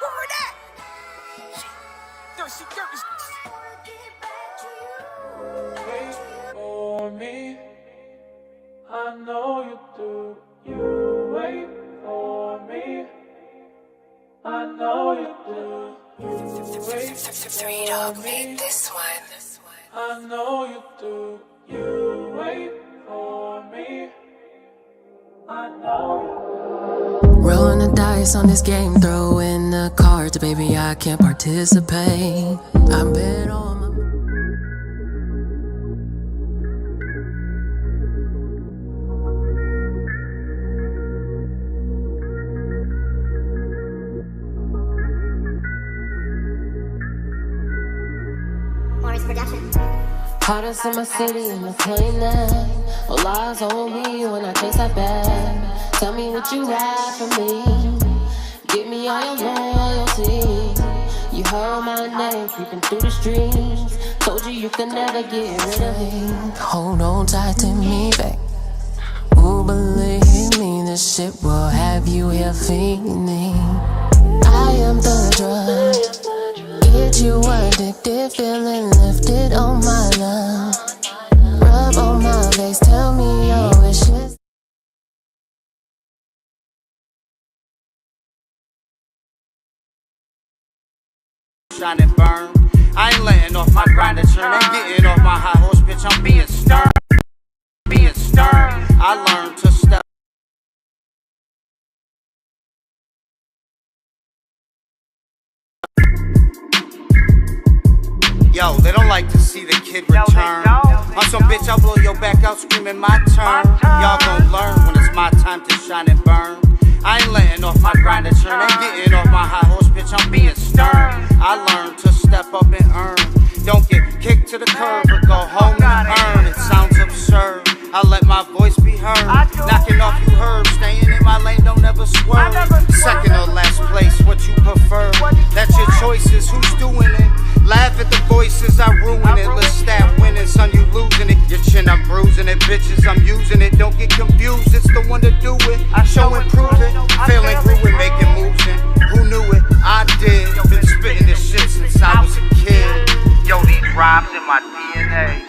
heard that? Thirsty. Wait for me. I know you do. You wait for me. I know you do. You wait Three Dog made this one. I know you do. You wait for me. I know you do. Rolling the dice on this game, throwing the cards, baby, I can't participate. I bet on my... Hottest in my city and I claim that. All eyes on me when I chase that bag. Tell me what you have for me. Give me all your loyalty. You heard my name creeping through the streets. Told you could never get rid of me. Hold on tight to me, babe. Ooh, believe me, this shit will have you here feeling. I am the drug. Get you addicted, feeling lifted on my love. Rub on my face, tell me your wishes. Shine and burn. I ain't letting off my grind and turn. Ain't getting off my high horse, bitch. I'm being stern. Being stern. I learned to step. Yo, they don't like to see the kid return. On some bitch, I'll blow your back out screaming my turn. Y'all gon' learn when it's my time to shine and burn. I ain't letting off my grind and turn. Ain't getting off my high horse, bitch. I'm being stern. I learned to step up and earn. Don't get kicked to the curb, but go home and earn. It sounds absurd. I let my voice be heard. Knocking off you heard. Staying in my lane, don't ever swerve. Second or last place, what you prefer. That's your choices. Who's doing it? Laugh at the voices, I ruin it. Lestat winning, son, you losing it. Your chin, I'm bruising it. Bitches, I'm using it. Don't get confused, it's the one to do it. Show and prove it. Failing through it, making moves in. Who knew it? I did. Been spitting this shit since I was a kid. Yo, these rhymes in my DNA.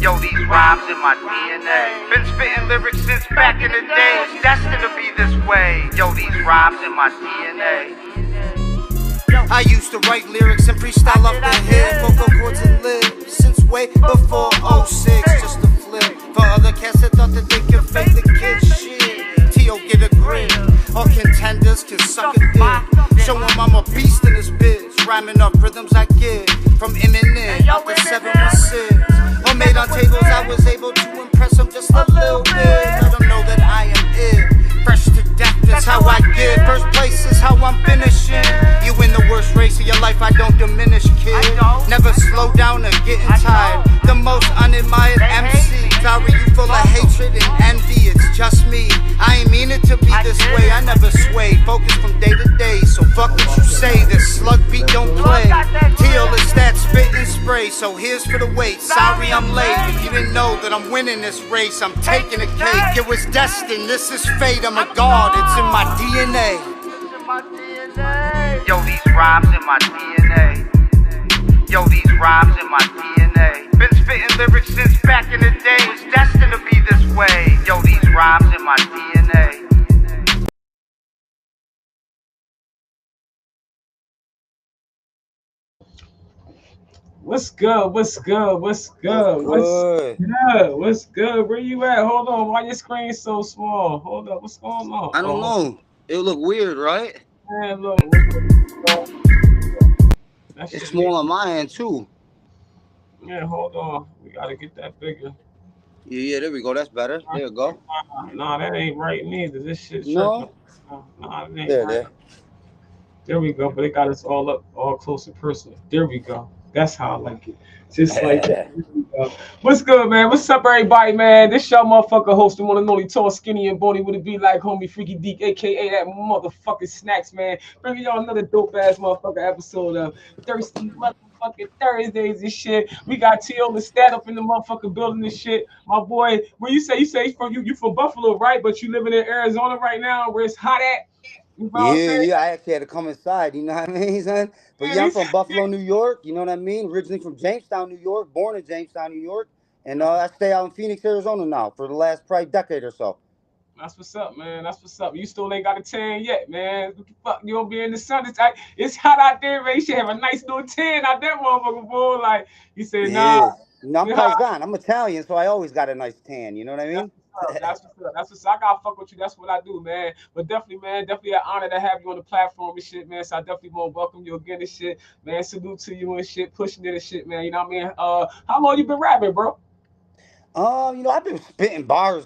Yo, these rhymes in my DNA. Been spitting lyrics since back in the day. It's destined to be this way. Yo, these rhymes in my DNA. I used to write lyrics and freestyle up the hill, vocal cords and live since way before '06, just a flip. For other cats that thought that they could fake the kid shit, T.O. get a grip. All contenders can suck a dick. Show 'em I'm a beast in this bitch, rhyming up rhythms I get from Eminem out the 716. Homemade on tables, I was able to impress them just a little bit. Let them know that I am it. Fresh to death, that's how I get. First place is how I'm finishing. You in the worst race of your life, I don't diminish, kid. Never slow down or getting tired. The most unadmired MC. Sorry, you full of hatred and envy, it's just me. I ain't mean it to be this way, I never sway. Focus from day to day, so fuck what you say. This slug beat don't play. Teal is that spit and spray, so here's for the wait. Sorry I'm late, if you didn't know that I'm winning this race, I'm taking a cake. It was destined, this is fate, I'm a god, it's in my DNA. Yo, these rhymes in my DNA. Yo, these rhymes in my DNA. Been spitting lyrics since back in the day. It's destined to be this way. Yo, these rhymes in my DNA. What's good? What's good? What's good? What's good? What's good? Where you at? Hold on. Why your screen so small? Hold up. What's going on? I don't know. It look weird, right? Man, look. It's small on my end too. Yeah, hold on. We gotta get that bigger. Yeah, there we go. That's better. There you go. Nah, that ain't right neither. This shit's no. Nah, it ain't right. There we go. But it got us all up, all close and personal. There we go. That's how I like it. Just like that. What's good, man? What's up, everybody, man? This y'all motherfucker host, the one and only tall, skinny, and bony. Would it be like homie Freaky Deek, aka that motherfucking Snackz, man? Bringing y'all another dope ass motherfucker episode of Thirsty motherfucking Thursdays and shit. We got T.O. Lestat up in the motherfucking building and shit. My boy, where you say you from Buffalo, right? But you living in Arizona right now, where it's hot at. You know what I'm Yeah, saying? yeah. I actually had to come inside. You know what I mean, son? But Yeah, yeah, I'm from Buffalo, New York. You know what I mean? Originally from Jamestown, New York. Born in Jamestown, New York, and I stay out in Phoenix, Arizona now for the last probably decade or so. that's what's up, man. That's what's up. You still ain't got a tan yet, man. What the fuck? You don't be in the sun. It's hot out there, man. You should have a nice little tan out that motherfucker, boy. Like, he said, nah. Yeah. No, I'm You know, Paisan. I'm Italian, so I always got a nice tan. You know what I that's mean? what's up. That's what's up. That's what's up. I gotta fuck with you. That's what I do, man. But definitely, man, definitely an honor to have you on the platform and shit, man. So I definitely want to welcome you again and shit, man. Salute to you and shit, pushing it and shit, man. You know what I mean? How long you been rapping, bro? I've been spitting bars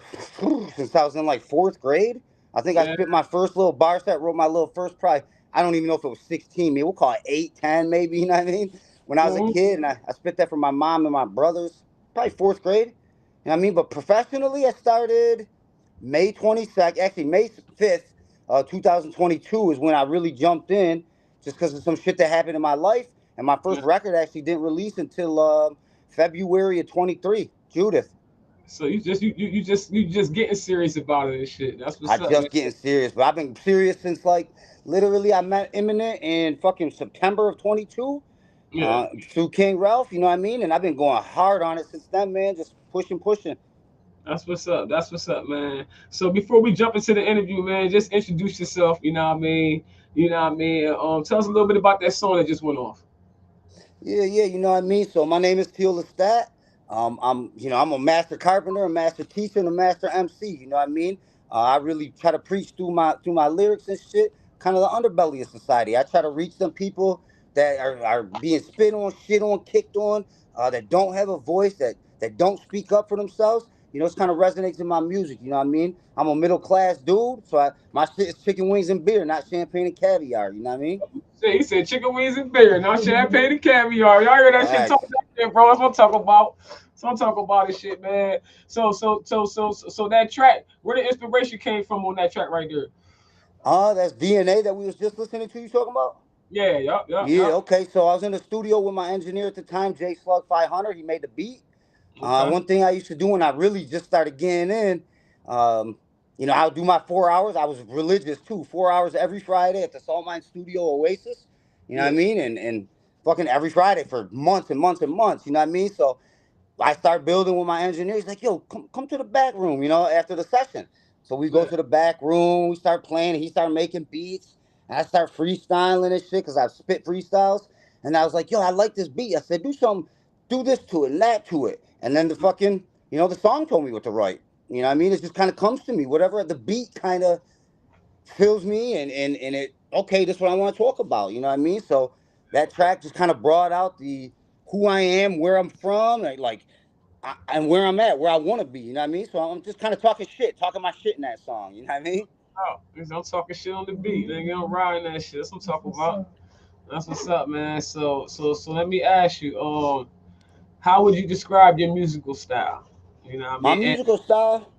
since I was in like fourth grade. I think I Yeah. spit my first little bar set, wrote my little first probably, I don't even know if it was 16, maybe we'll call it 8, 10, maybe, you know what I mean? When I was a Mhm. kid, and I spit that for my mom and my brothers, probably fourth grade. You know what I mean? But professionally, I started May 22nd, actually May 5th, 2022 is when I really jumped in just because of some shit that happened in my life. And my Yeah. first record actually didn't release until February of 23, Judith. So you just getting serious about it and shit. That's I what's up, man. just getting serious, but I've been serious since like literally I met Eminem in fucking September of 22 Yeah. through King Ralph, you know what I mean? And I've been going hard on it since then, man, just pushing, pushing. That's what's up. That's what's up, man. So before we jump into the interview, man, just introduce yourself. You know what I mean? You know what I mean? Tell us a little bit about that song that just went off. Yeah, yeah, you know what I mean? So my name is Lestat. I'm a master carpenter, a master teacher, and a master MC, you know what I mean? I really try to preach through my lyrics and shit, kind of the underbelly of society. I try to reach them people that are being spit on, shit on, kicked on, that don't have a voice, that don't speak up for themselves. You know, it's kind of resonates in my music, you know what I mean? I'm a middle class dude, so my shit is chicken wings and beer, not champagne and caviar, you know what I mean? Shit, he said chicken wings and beer, not champagne and caviar. Y'all hear that shit? Talk Facts. that shit, bro. That's what I'm talking about. So I'm talking about this shit, man. So that track, where the inspiration came from on that track right there? That's DNA that we was just listening to you talking about? Yeah, yup, yup, Yeah, yup. okay. So I was in the studio with my engineer at the time, J Slug 500. He made the beat. Okay. One thing I used to do when I really just started getting in, um, I'll do my 4 hours. I was religious too. 4 hours every Friday at the Salt Mine Studio Oasis. You know what I Yeah, mean? And fucking every Friday for months and months and months. You know what I mean? So I start building with my engineer. He's like, yo, come to the back room, after the session. So we go yeah, to the back room, we start playing, and he started making beats. And I start freestyling and shit because I spit freestyles. And I was like, yo, I like this beat. I said, do this to it and that to it. And then the song told me what to write. You know what I mean? It just kind of comes to me. Whatever the beat kind of fills me and it, okay, this is what I want to talk about. You know what I mean? So that track just kind of brought out the who I am, where I'm from, and where I'm at, where I want to be. You know what I mean? So I'm just kind of talking my shit in that song. You know what I mean? oh, I'm talking shit on the beat, nigga. I'm riding that shit. That's what I'm talking about. That's what's up, man. So let me ask you, how would you describe your musical style? You know what I My mean? musical style,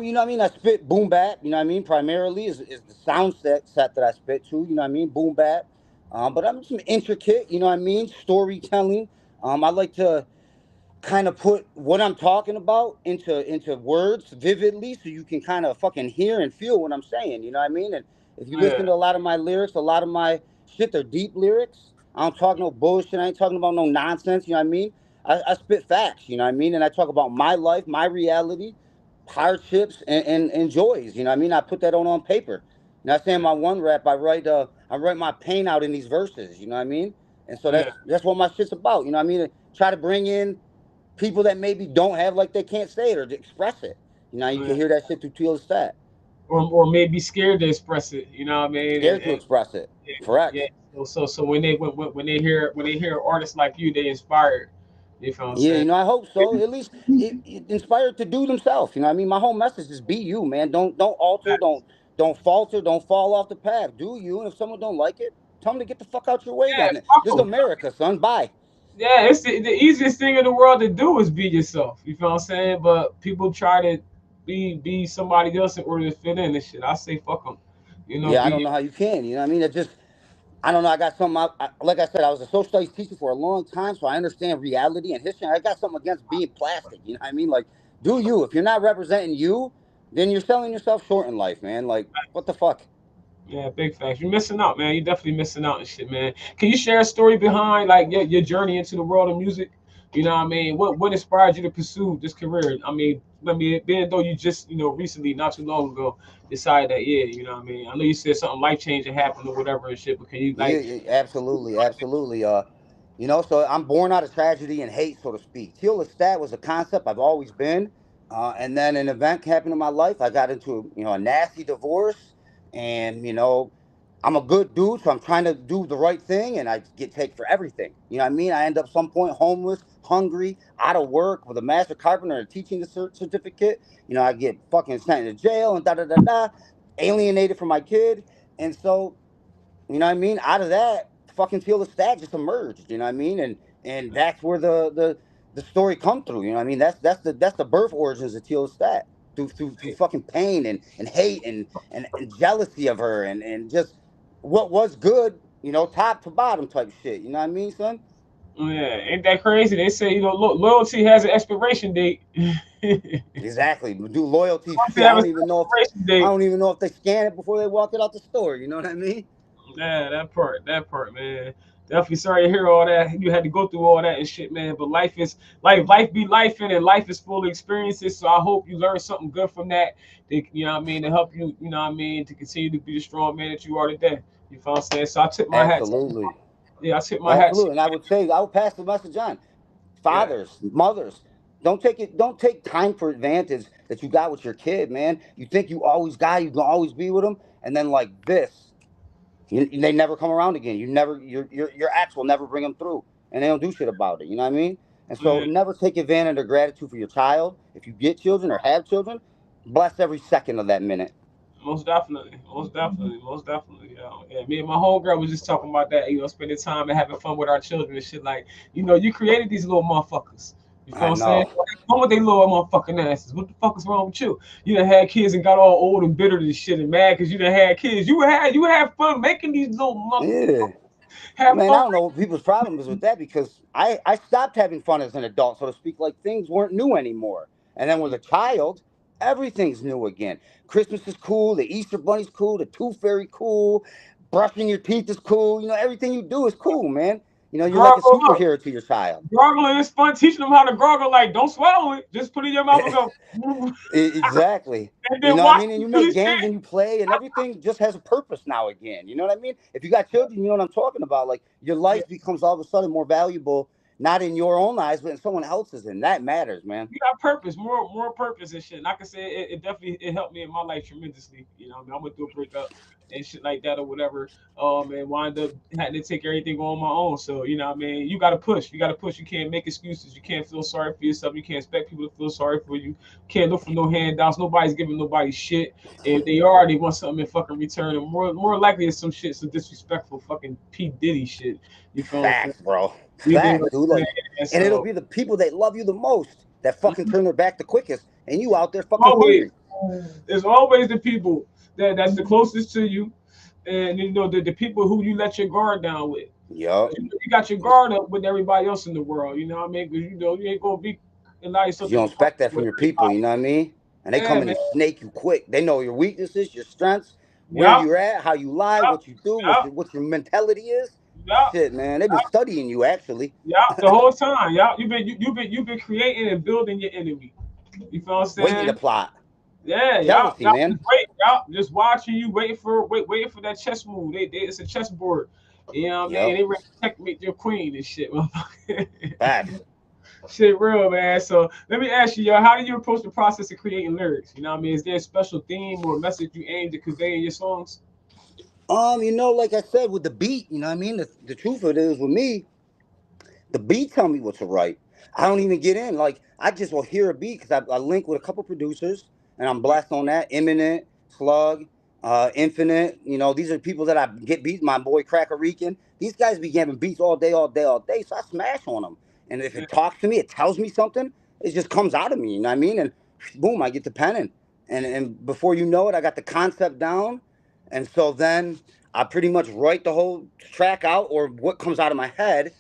you know what I mean? I spit boom bap. You know what I mean? Primarily is the sound set that I spit to. You know what I mean? Boom bap. But I'm some intricate. You know what I mean? Storytelling. I like to kind of put what I'm talking about into words vividly so you can kind of fucking hear and feel what I'm saying, you know what I mean? And if you Yeah, listen to a lot of my lyrics, a lot of my shit, they're deep lyrics. I don't talk no bullshit. I ain't talking about no nonsense, you know what I mean? I spit facts, you know what I mean? And I talk about my life, my reality, hardships and joys, you know what I mean? I put that on paper. You know what I'm saying? My one rap, I write my pain out in these verses, you know what I mean? And so yeah, that's what my shit's about, you know what I mean? Try to bring in people that maybe don't have, like, they can't say it or to express it. You can yeah. hear that shit through Teal's stat. Or maybe scared to express it. You know what I mean? Scared to And express it. yeah, yeah. Correct. So when they hear artists like you, they inspired. You feel what I'm Yeah, saying? I hope so. At least it inspired to do themselves. You know what I mean? My whole message is be you, man. Don't alter, don't falter, don't fall off the path. Do you, and if someone don't like it, tell them to get the fuck out your way Yeah, then. fuck This is 'em. America, son. Bye. Yeah, it's the easiest thing in the world to do is be yourself. You feel what I'm saying? But people try to be somebody else in order to fit in and shit. I say fuck them. Yeah, I Be don't know how you can. You know what I mean? It just I don't know. I got something. Like I said, I was a social studies teacher for a long time, so I understand reality and history. I got something against being plastic. You know what I mean? Like, do you? If you're not representing you, then you're selling yourself short in life, man. Like, what the fuck? Yeah, big facts. You're missing out, man. You're definitely missing out and shit, man. Can you share a story behind like your journey into the world of music? You know what I mean? What inspired you to pursue this career? I mean, being though you just, recently, not too long ago, decided that, yeah, you know what I mean? I know you said something life changing happened or whatever and shit, but can you Yeah, like yeah, absolutely, absolutely. So I'm born out of tragedy and hate, so to speak. Teal Lestat was a concept I've always been, and then an event happened in my life. I got into a nasty divorce, and I'm a good dude, so I'm trying to do the right thing, and I get taken for everything. You know what I mean? I end up some point homeless, hungry, out of work with a master carpenter and a teaching certificate. I get fucking sent to jail and da da da da, alienated from my kid, and so. You know what I mean? Out of that, fucking Feel the Stat just emerged. You know what I mean? And that's where the story come through. You know what I mean? That's the birth origins of Teal Stat through fucking pain and hate and jealousy of her and just what was good. Top to bottom type shit. You know what I mean, son? yeah, ain't that crazy? They say, loyalty has an expiration date. Exactly. Do loyalty Loyalty free. I have an don't even know if expiration I date. don't even know if they scan it before they walk it out the store. You know what I mean? Yeah, that part, man. Definitely sorry to hear all that. You had to go through all that and shit, man. But life be life and life is full of experiences. So I hope you learn something good from that. You know what I mean, to help you, you know what I mean, to continue to be the strong man that you are today. You know what I'm saying? So I tip my hat to you. Absolutely. Yeah, I tip my hat to Absolutely. you, And I would pass the message on. man. Fathers, mothers, don't take time for advantage that you got with your kid, man. You think you always got, you can always be with them, and then like this, they never come around again. Your ex will never bring them through, and they don't do shit about it. You know what I mean? And Yeah, so never take advantage of gratitude for your child. If you get children or have children, bless every second of that minute. most definitely, most definitely, most definitely. Yeah, me and my whole girl was just talking about that. Spending time and having fun with our children and shit. Like, you created these little motherfuckers. You feel I what I'm saying? know. Like, fun with they little motherfucking asses. What the fuck is wrong with you? You done had kids and got all old and bitter and shit and mad because you done had kids. You had fun making these little Yeah. motherfuckers have Man, I fun. don't know what people's problem is with that because I stopped having fun as an adult, so to speak. Like things weren't new anymore. And then with a child, everything's new again. Christmas is cool, the Easter bunny's cool, the tooth fairy cool, brushing your teeth is cool. Everything you do is cool, man. You're like a Gargle up. superhero to your child. Gargling is fun. Teaching them how to gargle. Like, don't swallow it. Just put it in your mouth and go. Exactly. And You then know what I watch mean? And them you do make this games and you play, and everything just has a purpose now again. You know what I mean? If you got children, you know what I'm talking about. Like your shit. life becomes all of a sudden more valuable, not in your own eyes, but in someone else's, and that matters, man. You got purpose, more purpose and shit. And like I said, it definitely it helped me in my life tremendously. I mean, I went through a breakup and shit like that or whatever. And wind up having to take everything on my own. So what I mean, you gotta push. You gotta push. You can't make excuses. You can't feel sorry for yourself. You can't expect people to feel sorry for you. Can't look for no handouts. Nobody's giving nobody shit. If they are, they want something in fucking return. And more likely it's some disrespectful fucking P Diddy shit. You feel what I'm saying? Facts, bro. You dig Facts, what dude. I'm Like, saying? And and it'll so be the people that love you the most that fucking turn their back the quickest, and you out there fucking always hungry. there's always the people that's the closest to you, and the people who you let your guard down with. Yup. You got your guard up with everybody else in the world. You know what I mean? Because you ain't gonna be allow Because yourself you to don't be expect comfortable that from with your people, you everybody. know what I mean? And they Yeah, come in man. and snake you quick. They know your weaknesses, your strengths, where Yup, you're at, how you lie, yup, what you do, yup, what your mentality is. yup, Shit, man. They've been yup, studying you, actually. yup. The whole time, yup. You've been creating and building your enemy. You feel what I'm Waiting to saying? plot. Yeah, y'all, Jealousy, y'all man. just wait, y'all just watching you, waiting for that chess move. It's a chessboard. You know what I mean? Yep. They ready to checkmate your queen and shit, motherfucker. Facts. Shit, real man. So let me ask you, yo, how do you approach the process of creating lyrics? You know what I mean? Is there a special theme or message you aim to convey in your songs? Like I said, with the beat, you know what I mean? The truth of it is with me, the beat tell me what to write. I don't even get in. Like I just will hear a beat because I link with a couple producers and I'm Yeah, blessed on that. Imminent, Slug, Infinite. These are people that I get beats. My boy Cracker Rican. These guys be giving beats all day, all day, all day. So I smash on them. And if yeah, it talks to me, it tells me something. It just comes out of me. You know what I mean? And boom, I get to penning. And before you know it, I got the concept down. And so then I pretty much write the whole track out or what comes out of my head,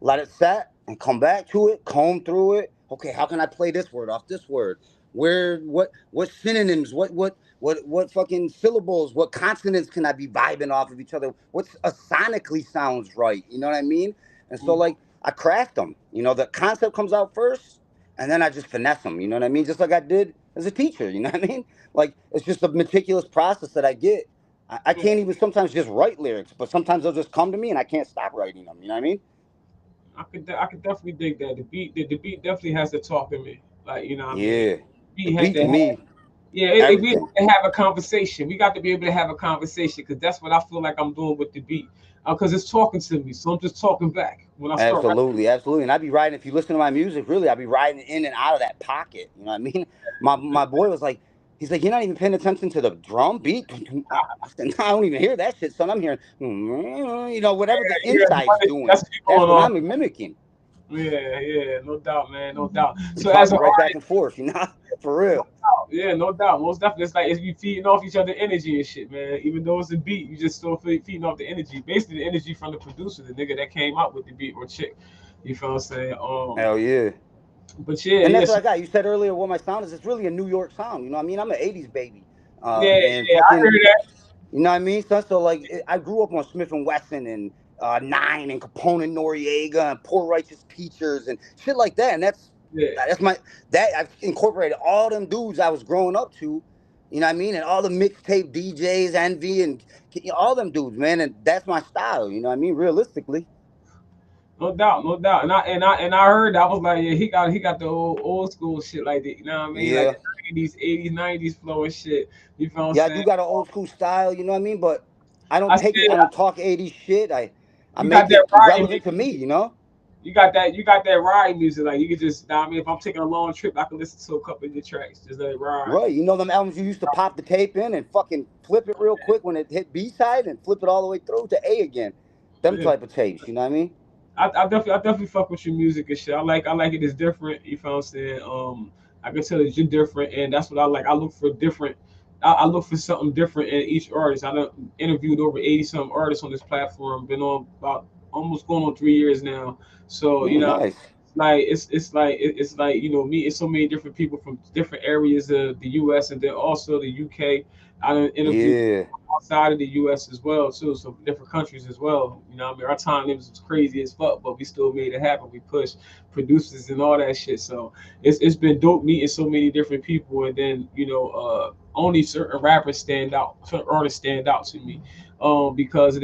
let it set and come back to it, comb through it. Okay, how can I play this word off this word? What synonyms? What fucking syllables, what consonants can I be vibing off of each other? What's sonically sounds right? You know what I mean? And so like I craft them. You know, the concept comes out first, and then I just finesse them. You know what I mean? Just like I did as a teacher. You know what I mean? Like it's just a meticulous process that I get. I can't even sometimes just write lyrics, but sometimes they'll just come to me and I can't stop writing them. You know what I mean? I could definitely dig that. The beat definitely has to talk to me. Like, you know what I mean? Yeah. Beat The had beat to to have, me, yeah, we everything. have to have a conversation. We got to be able to have a conversation because that's what I feel like I'm doing with the beat. Because it's talking to me, so I'm just talking back when I start rapping. Absolutely, absolutely. And I be riding, if you listen to my music, really, I be riding in and out of that pocket. You know what I mean? My boy was like, he's like, you're not even paying attention to the drum beat? I said, no, I don't even hear that shit, son. I'm hearing, you know, whatever the Yeah, inside's doing. that's what's That's going what on. I'm mimicking. Yeah, no doubt, man, no doubt. We So as talking an right back artist, and forth, you know? For real. yeah, no doubt, most definitely, it's like it's you feeding off each other energy and shit, man. Even though it's a beat, you just still feeding off the energy, basically the energy from the producer, the nigga that came out with the beat or chick. You feel what I'm saying? Hell yeah. But yeah, And yeah, that's what so, I got. You said earlier what my sound is. It's really a New York sound. You know what I mean? I'm an 80s baby. yeah, And yeah, I fucking, heard that. you know what I mean? So like, I grew up on Smith and Wesson and Nine and Capone and Noriega and Poor Righteous Teachers and shit like that. And Yeah, that's my that I've incorporated all them dudes I was growing up to. You know what I mean? And all the mixtape DJs, Envy, and all them dudes, man. And that's my style. You know what I mean? Realistically. no doubt, no doubt. And I heard that. I was like, yeah, he got the old school shit like that. You know what I mean? Like Yeah. the 90s, 80s, 90s flow and shit. You feel what I'm Yeah, I saying? do got an old school style. You know what I mean? But I don't I take said it. I don't talk 80s shit. I you got make that it riding relevant to me. music. You know? You got that ride music. Like you could just, I mean, if I'm taking a long trip, I can listen to a couple of your tracks. Just let it ride. Right. You know them albums you used to pop the tape in and fucking flip it real quick when it hit B side and flip it all the way through to A again. Them Yeah. type of tapes. You know what I mean? I definitely fuck with your music and shit. I like it. It's different. You feel what I'm saying? I can tell that you're different, and that's what I like. I look for different. I look for something different in each artist. I done interviewed over 80 some artists on this platform. Been on about almost going on 3 years now. So you know, Nice. it's like me. It's so many different people from different areas of the U.S. and then also the U.K. I done interviewed Yeah. outside of the U.S. as well too, so different countries as well. You know, what I mean, our time limits was crazy as fuck, but we still made it happen. We pushed producers and all that shit. So it's been dope meeting so many different people, and then only certain rappers stand out, certain artists stand out to me, because of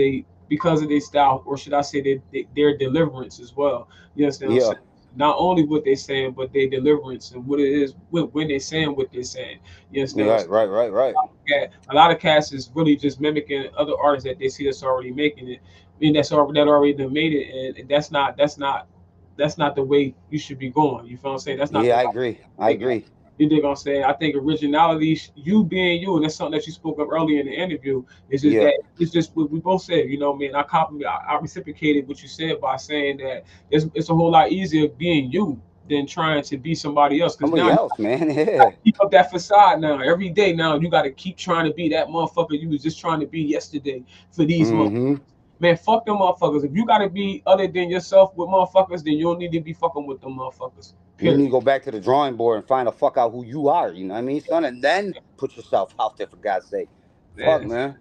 their style, or should I say their deliverance as well. You understand what I'm Yeah. saying? Not only what they're saying, but their deliverance and what it is when they're saying what they're saying. You understand what I'm Right. saying? Right. Right. Right. Yeah, a lot of cats is really just mimicking other artists that they see that's already making it. I mean, that already done made it, and that's not the way you should be going. You feel what I'm saying? That's not Yeah. the I right agree. I way. agree. You dig what I'm saying? I think originality, you being you, and that's something that you spoke of earlier in the interview. Is just Yeah. that it's just what we both said. You know, what I mean, I reciprocated what you said by saying that it's a whole lot easier being you than trying to be somebody else. Because Somebody now else, man. Yeah. keep up that facade now. Every day now, you got to keep trying to be that motherfucker you was just trying to be yesterday for these motherfuckers. Mm-hmm. Man, fuck them motherfuckers. If you got to be other than yourself with motherfuckers, then you don't need to be fucking with them motherfuckers. You need Period. to go back to the drawing board and find the fuck out who you are. You know what I mean, son? And then put yourself out there for God's sake. Fuck, Yeah, man.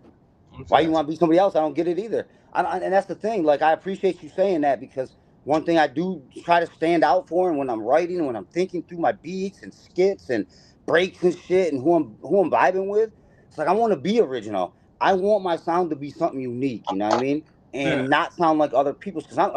I'm Why you saying. want to be somebody else? I don't get it either. And that's the thing. Like, I appreciate you saying that because one thing I do try to stand out for, and when I'm writing, when I'm thinking through my beats and skits and breaks and shit, and who I'm vibing with, it's like I want to be original. I want my sound to be something unique. You know what I mean? Yeah. And not sound like other people's. Because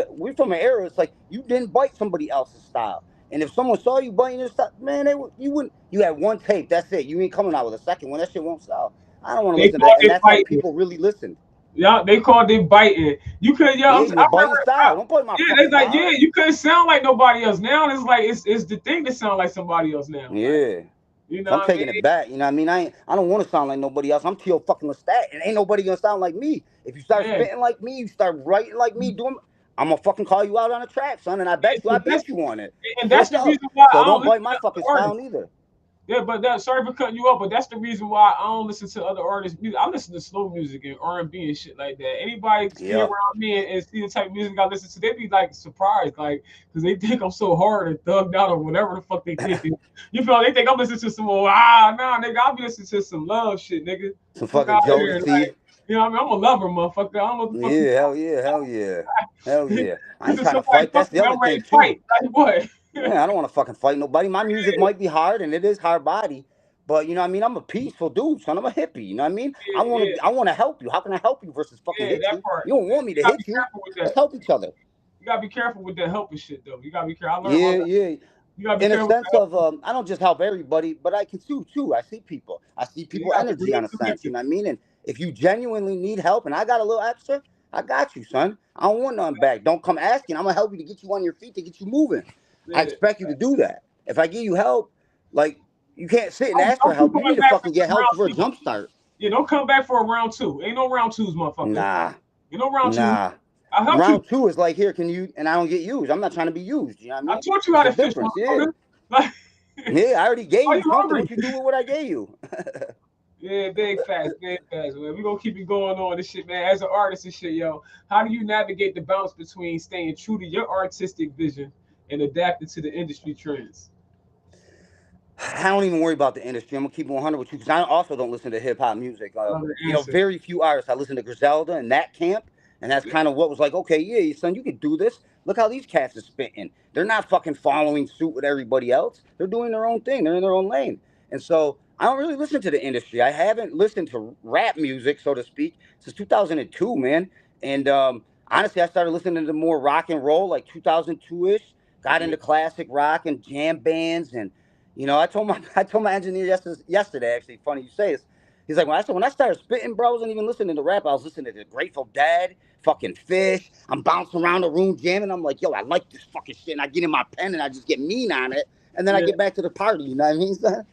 we're from an era. It's like you didn't bite somebody else's style. And if someone saw you biting your style, man, you wouldn't. You had one tape. That's it. You ain't coming out with a second one. That shit won't sell. I don't want to They listen to called that. And it that's how biting. people really listened. Yeah, they called it biting. You could, yeah, Yeah, I you were biting remember. style. Don't bite my Yeah, fucking it's like, yeah, style. you couldn't sound like nobody else. Now it's like it's the thing to sound like somebody else now. Like, Yeah. you know So I'm what I taking it mean? back. You know what I mean? I don't want to sound like nobody else. I'm T.O. fucking Lestat. And ain't nobody gonna sound like me. If you start Yeah. spitting like me, you start writing like me, I'm gonna fucking call you out on the track, son. And I Yeah, bet you I but beat you on it. and that's Straight the up. reason why So I don't don't listen bite my to fucking other style artists. neither. Yeah, but that sorry for cutting you off, but that's the reason why I don't listen to other artists' music. I listen to slow music and R&B and shit like that. Anybody be Yep. around me and see the type of music I listen to, they be like surprised, like because they think I'm so hard and thugged out or whatever the fuck they think. You feel? They think I'm listening to some nah, nigga. I'll be listening to some love shit, nigga. Some Fuck fucking out here, Jodeci. like you know what I mean? I'm a lover, motherfucker. I don't know what the fuck you. Yeah, hell yeah, hell yeah. Hell yeah. I ain't Listen, trying to somebody fight. That's fuck the me, other I'm ready thing to too. fight. Like what? Yeah, I don't want to fucking fight nobody. My music might be hard, and it is hard body, but you know what I mean. I'm a peaceful dude, son. I'm a hippie. You know what I mean. Yeah, yeah, I want to help you. How can I help you versus fucking yeah, hit that you? part. You don't want me You to gotta be hit you. careful with Let's that. help each other. You gotta be careful with that helping shit though. You gotta be careful. I learned my Yeah, lesson. yeah. You gotta be In a careful with sense that of, I don't just help everybody, but I can too. I see people. I see you people gotta be energy real on a sense. You connected. know what I mean? And if you genuinely need help, and I got a little extra, I got you, son. I don't want nothing back. Don't come asking. I'm gonna help you to get you on your feet to get you moving. I Yeah. expect you to do that. If I give you help, like you can't sit and ask for Don't keep help. You need coming to back for fucking get help round for a two. jump start. Yeah, don't come back for a round two. Ain't no round twos, motherfucker. Nah, You know round two. nah. I helped you. Round two is like here, can you? And I don't get used. I'm not trying to be used. You know what I I mean? taught you It's how a to fish, difference. Yeah, motherfucker. Like, yeah. I already gave are you you something. hungry? What you do with what I gave you? Yeah, big fast, man. We gonna keep it going on this shit, man. As an artist and shit, yo, how do you navigate the balance between staying true to your artistic vision and adapting to the industry trends? I don't even worry about the industry. I'm gonna keep it 100 with you because I also don't listen to hip hop music. Another You know, answer. very few artists. I listen to Griselda and that camp, and that's Yeah, kind of what was like. Okay, yeah, son, you can do this. Look how these cats are spitting. They're not fucking following suit with everybody else. They're doing their own thing. They're in their own lane. And so I don't really listen to the industry. I haven't listened to rap music, so to speak, since 2002, man. And honestly, I started listening to more rock and roll like 2002 ish. Got yeah, into classic rock and jam bands and I told my I told my engineer yesterday. Actually, funny you say this. He's like, when I started spitting, bro, I wasn't even listening to rap. I was listening to Grateful Dead, fucking Fish. I'm bouncing around the room jamming. I'm like, yo, I like this fucking shit. And I get in my pen and I just get mean on it. And then I yeah. get back to the party. You know what I mean, son?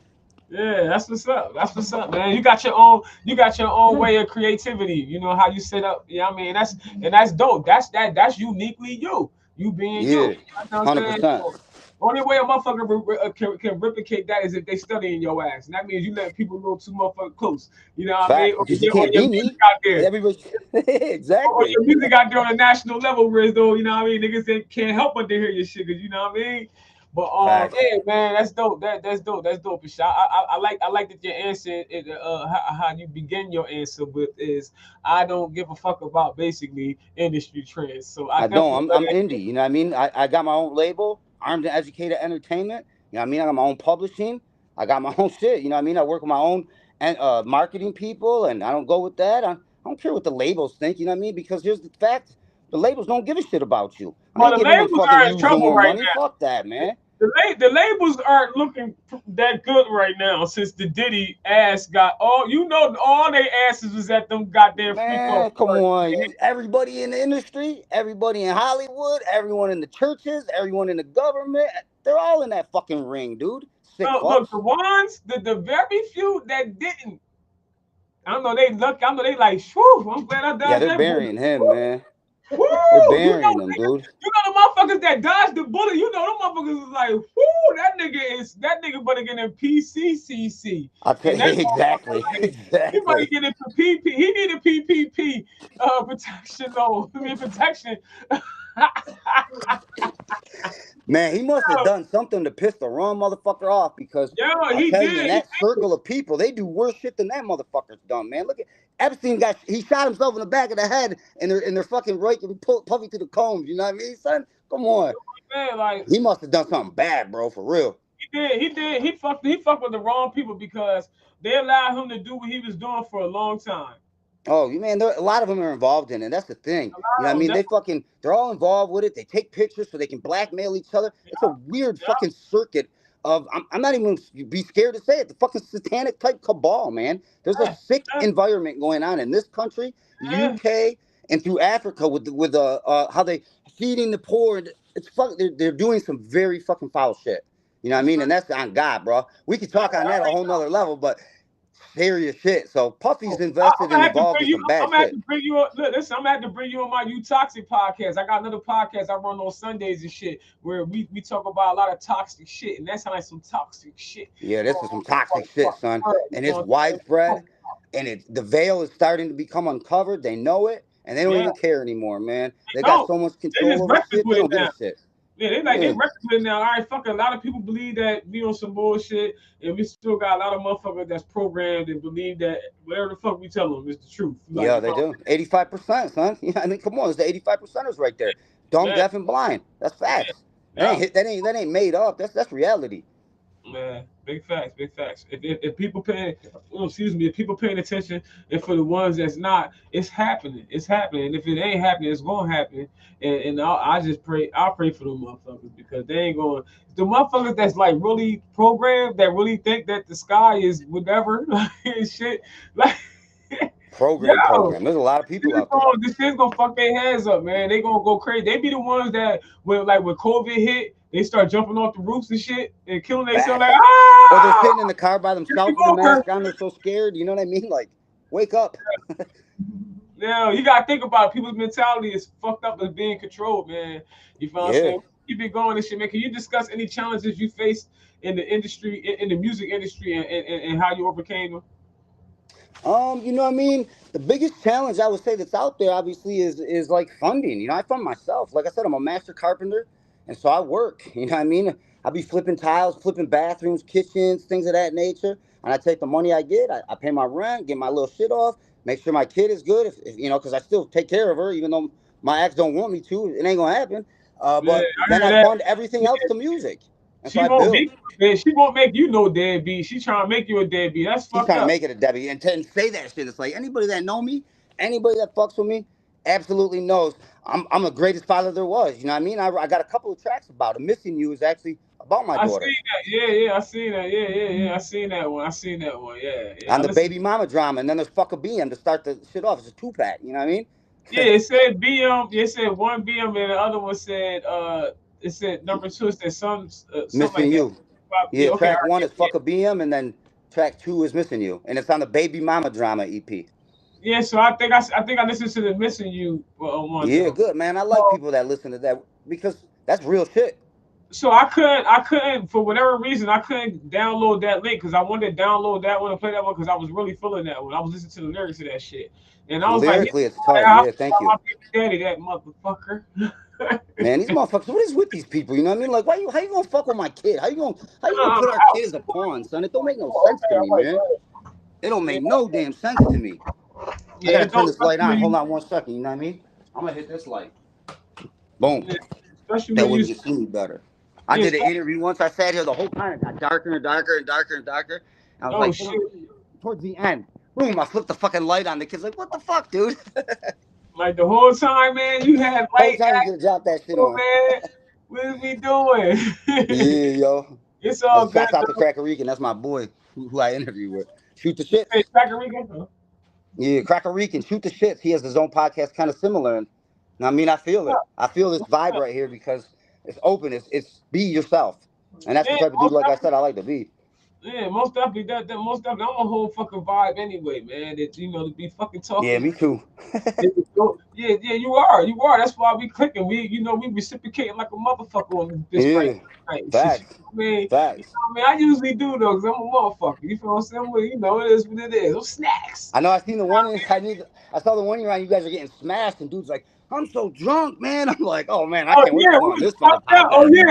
Yeah, that's what's up. That's what's up, man. You got your own way of creativity. You know how you set up. Yeah, I mean that's dope. That's uniquely you. You being you. Yeah, You know what I'm saying? 100%. So, only way a motherfucker can replicate that is if they studying your ass, and that means you let people know too motherfucking close. You know what I mean? Fact, because you can't Your be music me. out there, Everybody, or exactly. your music out there on a national level, where though you know what I mean? Niggas can't help but to hear your shit, cause you know what I mean. But Facts. yeah, man, that's dope. That's dope. That's dope. For sure. I like that your answer, how you begin your answer with is I don't give a fuck about basically industry trends. So I I definitely don't. love I'm that. indie. You know what I mean? I got my own label, Armed and Educated Entertainment. You know what I mean? I got my own publishing. I got my own shit. You know what I mean? I work with my own and marketing people, and I don't go with that. I don't care what the labels think. You know what I mean? Because here's the fact: the labels don't give a shit about you. I Well, ain't the giving no labels fucking are in yous no trouble more right money. now. Fuck that, man. The labels aren't looking that good right now since the Diddy ass got all they asses was at them goddamn free throw Man, come parties. on. Everybody in the industry, everybody in Hollywood, everyone in the churches, everyone in the government, they're all in that fucking ring, dude. Sick Look, fucks. the ones, the very few that didn't. I don't know. They look. I know they like. Whew, I'm glad I Yeah, dodged they're that bullet. burying him, man. Woo! They're You know, burying him, niggas, dude. the motherfuckers that dodged the bullet. You know, them motherfuckers is like, whoo, that nigga better get in PCCC, I'll tell and that you motherfucker exactly. like he better Exactly. get into PP. He need a PPP protection though. I mean protection. Man, he must have done something to piss the wrong motherfucker off because Yo, I'll he tell you, in did. He that did. circle of people, they do worse shit than that motherfucker's done, man. Look at Epstein he shot himself in the back of the head and they're fucking raking puffy through the combs, you know what I mean, son? Come on. Man, like He must have done something bad, bro, for real. he did. He did. He fucked with the wrong people because they allowed him to do what he was doing for a long time. Oh, you man, a lot of them are involved in it. That's the thing. A You know what I lot of mean? them. They're all involved with it. They take pictures so they can blackmail each other. It's a weird fucking circuit of, I'm not even be scared to say it, the fucking satanic type cabal, man. There's a Yeah, sick yeah, environment going on in this country, yeah. UK, and through Africa with how they feeding the poor. It's they're doing some very fucking foul shit. You know what I That's mean? right. And that's on God, bro. We could talk on that a whole nother level, but serious shit. So Puffy's I'm invested gonna and have to involved bring in you. some I'm bad gonna have shit. to bring you. Look, listen. I'm gonna have to bring you on my You Toxic podcast. I got another podcast I run on Sundays and shit where we talk about a lot of toxic shit, and that's how like some toxic shit Yeah, going this is on some in the toxic shit, motherfucking son. world. You And know it's what I'm saying? widespread, and the veil is starting to become uncovered. They know it, and they don't Yeah, even care anymore, man. They got no, so much they control just over reckless shit. They with it don't give now. a shit. Yeah, they Yeah, reckless with it now. All right, fuck it. A lot of people believe that we on some bullshit, and we still got a lot of motherfuckers that's programmed and believe that whatever the fuck we tell them is the truth. Like, yeah, you they know, do. 85%, son. Yeah, I mean, come on, it's the 85%ers right there. Dumb, man, deaf, and blind. That's yeah, facts. That yeah. ain't that ain't made up. That's reality. Man, big facts, big facts. If people paying, oh, excuse me, if people paying attention, and for the ones that's not, it's happening. And if it ain't happening, it's gonna happen. And I just pray, I pray for them motherfuckers because they ain't going. The motherfuckers that's like really programmed, that really think that the sky is whatever, like and shit, like yo, Program. There's a lot of people out there. this shit's gonna fuck their heads up, man. They gonna go crazy. They be the ones that when COVID hit, they start jumping off the roofs and shit and killing themselves like Facts. Or they're ah. sitting in the car by Here we themselves with a go, mask on. They're so scared. You know what I mean? Like, wake up. Now you gotta think about it. People's mentality is fucked up as being controlled, man. You feel what I'm Yeah. saying? Keep it going and shit, man. Can you discuss any challenges you faced in the industry, in the music industry, and how you overcame them? You know what I mean? The biggest challenge I would say that's out there obviously is like funding. You know, I fund myself. Like I said, I'm a master carpenter, and so I work. You know what I mean? I be flipping tiles, flipping bathrooms, kitchens, things of that nature. And I take the money I get, I pay my rent, get my little shit off, make sure my kid is good. If you know, because I still take care of her, even though my ex don't want me to. It ain't gonna happen. Yeah, But I then hear I that. fund everything else to music, and so She I won't build. make you, man. She won't make you no deadbeat. She trying to make you a deadbeat. That's She's fucked trying to up. make it a Debbie and say that shit. It's like anybody that know me, anybody that fucks with me, absolutely knows I'm the greatest father there was. You know what I mean? I got a couple of tracks about it. Missing You is actually about my I seen daughter. that. Yeah, I seen that. Yeah. I seen that one. I seen that one. Yeah. On I the listened. baby mama drama, and then there's Fuck a BM to start the shit off. It's a 2-pack, you know what I mean? Yeah, it said BM. It said one BM, and the other one said it said number two. It said something Missing like that. You. Yeah, Yeah, okay, all track right, 1 is yeah. Fuck a BM, and then track 2 is Missing You. And it's on the baby mama drama EP. Yeah, so I think I listened to the Missing You one Yeah, though. good, man. I like So people that listen to that because that's real shit. so I couldn't for whatever reason I couldn't download that link because I wanted to download that one and play that one because I was really feeling that one. I was listening to the lyrics of that shit, and I was like, Lyrically, it's tight. I Yeah, feel thank like my you. baby daddy, that motherfucker. Man, these motherfuckers, what is with these people? You know what I mean? Like, how you gonna fuck with my kid? How you gonna put our kid as a pawn, son? It don't make no sense to Okay, me, all right, man. go It don't ahead. make no damn sense to me. I Yeah, gotta it turn don't, this light especially on. when Hold you, on 1 second, you know what I mean? I'm gonna hit this light. Boom. yeah, especially That when way you, you can see me better. I yeah, did an interview once. I sat here the whole time. It got darker and darker and darker and darker. I was oh like, shit, towards the end, boom, I flipped the fucking light on. The kid's like, what the fuck, dude? like the whole time, man, you had Whole light time you could acting, have dropped that shit on. man. What is we doing? Yeah, yo. It's Oh, all good shouts out to though. Cracker Rican. That's my boy who I interviewed with. Shoot the shits. Hey, Puerto Rico? Yeah, Cracker Rican, Shoot the Shits. He has his own podcast, kind of similar. And I mean, I feel it. I feel this vibe right here because it's open. It's be yourself, and that's the Yeah, type of dude, most like I definitely. said, I like to be. Yeah, most definitely. That most definitely. I'm a whole fucking vibe anyway, man. That to be fucking Yeah, talking. me too. Yeah, you are. You are. That's why we clicking. We reciprocating like a motherfucker on this right. Yeah, Right. Shit. facts, You facts. know what I mean? I usually do though, cause I'm a motherfucker. You feel what I'm saying? Well, it is what it is. Those snacks. I know. I seen the one. I saw the one around. You guys are getting smashed, and dude's like, "I'm so drunk, man." I'm like, "Oh man, I Oh can't wait to yeah, go we on was this fucking fucked up. Oh podcast." yeah,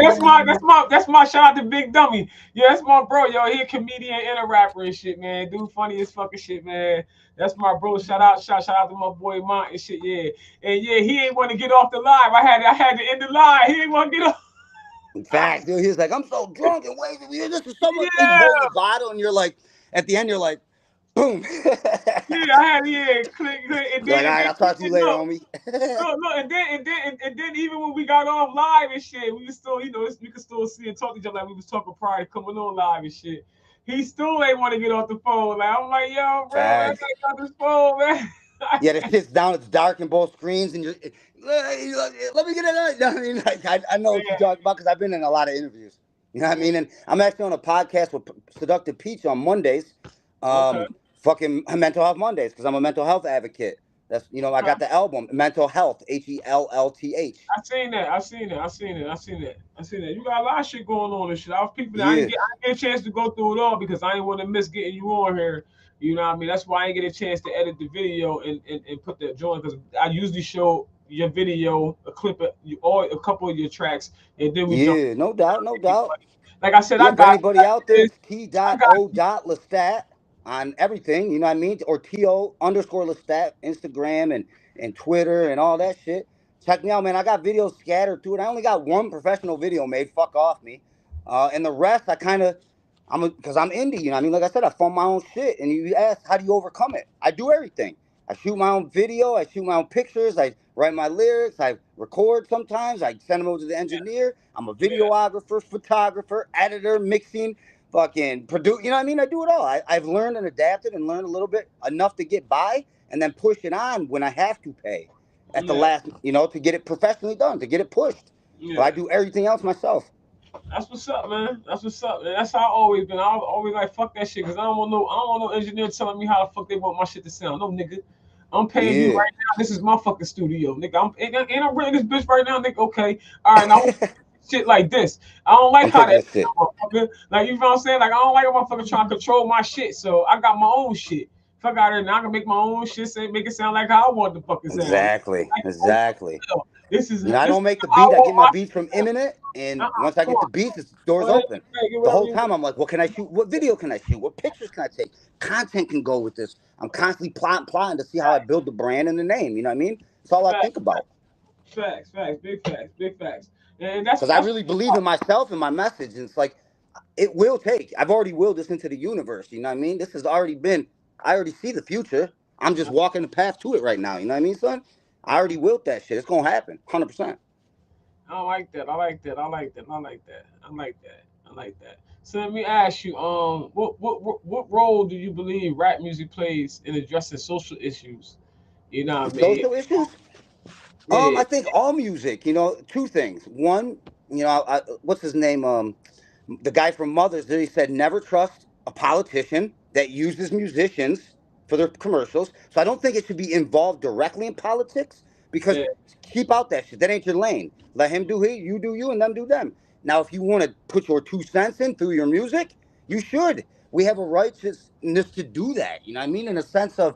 that's my shout out to Big Dummy. Yeah, that's my bro. Yo, he a comedian and a rapper and shit, man. Dude, funny as fucking shit, man. That's my bro. Shout out to my boy Mont and shit. Yeah, and yeah, he ain't want to get off the live. I had to end the live. He ain't want to get off. Facts, dude. He was like, "I'm so drunk and waving. This is someone." He Yeah, holds the bottle, and you're like, at the end, you're like, boom. yeah, I had click, and You're like, then all and right, then I'll talk to you later, no. homie. Look, and then even when we got on live and shit, we was still, we could still see and talk to each other like we was talking prior to coming on live and shit. He still ain't want to get off the phone. Like I'm like, yo, bro, I gotta Facts. get off this phone, man. Yeah, the shit's down. It's dark in both screens, and let me get it out. You know what I mean? Like, I know what you're talking about because I've been in a lot of interviews. You know what I mean? And I'm actually on a podcast with Seductive Peach on Mondays. Okay. fucking Mental Health Mondays because I'm a mental health advocate. That's I got the album Mental Health HELLTH. I seen that. I seen that. I seen it. I seen that. I seen that. You got a lot of shit going on and shit. I was people that Yeah, I didn't get a chance to go through it all because I didn't want to miss getting you on here. You know what I mean? That's why I didn't get a chance to edit the video and put the joint because I usually show your video, a clip of you or a couple of your tracks, and then we jump. yeah, no doubt, no doubt. Like I said, Yeah, I for got anybody out there, this. it's I got T.O. Lestat on everything, you know what I mean? Or T.O. underscore Lestat, Instagram and Twitter and all that shit. Check me out, man. I got videos scattered through it. I only got one professional video made. Fuck off me. And the rest, because I'm indie, you know what I mean? Like I said, I fund my own shit. And you ask, how do you overcome it? I do everything. I shoot my own video. I shoot my own pictures. I write my lyrics. I record sometimes. I send them over to the engineer. I'm a yeah, videographer, photographer, editor, mixing, fucking produce. You know what I mean? I do it all. I've learned and adapted and learned a little bit enough to get by and then push it on when I have to pay at the yeah, last, to get it professionally done, to get it pushed. But I yeah. do everything else myself. That's what's up, man. That's what's up, man. That's how I always been. I always like fuck that shit because I don't want no engineer telling me how the fuck they want my shit to sound. No nigga, I'm paying you Yeah. right now. This is my fucking studio, nigga. I'm renting this bitch right now, nigga. Okay, all right, now shit like this. I don't like I'm how taking that that shit. motherfucker. Like you know what I'm saying? Like I don't like a motherfucker trying to control my shit. So I got my own shit. Fuck out here now. I can make my own shit. Make it sound like how I want the fucking sound. Exactly. Like, Exactly. this is I this don't is make the how I beat. I get want my my beats from Imminent, and uh-uh, once I come get the on. beats, it's Go doors ahead, open. get The whatever whole you time I'm like, what can I shoot? What video can I shoot? What pictures can I take? Content can go with this. I'm constantly plotting to see how I build the brand and the name. You know what I mean? That's all I want. think about. Big facts. And that's Because I really believe in myself and my message. And it's like, it will take. I've already willed this into the universe. You know what I mean? This has already been, I already see the future. I'm just walking the path to it right now. You know what I mean, son? I already willed that shit. It's going to happen. 100%. I like that. I like that. I like that. I like that. I like that. I like that. So let me ask you, what role do you believe rap music plays in addressing social issues? You know what I mean? Social issues? Yeah, I think all music, two things. One, what's his name? The guy from Mothers, he said, never trust a politician that uses musicians for their commercials. So I don't think it should be involved directly in politics because yeah, keep out that shit. That ain't your lane. Let him do he, you do you, and them do them. Now, if you want to put your 2 cents in through your music, you should. We have a righteousness to do that. You know what I mean? In a sense of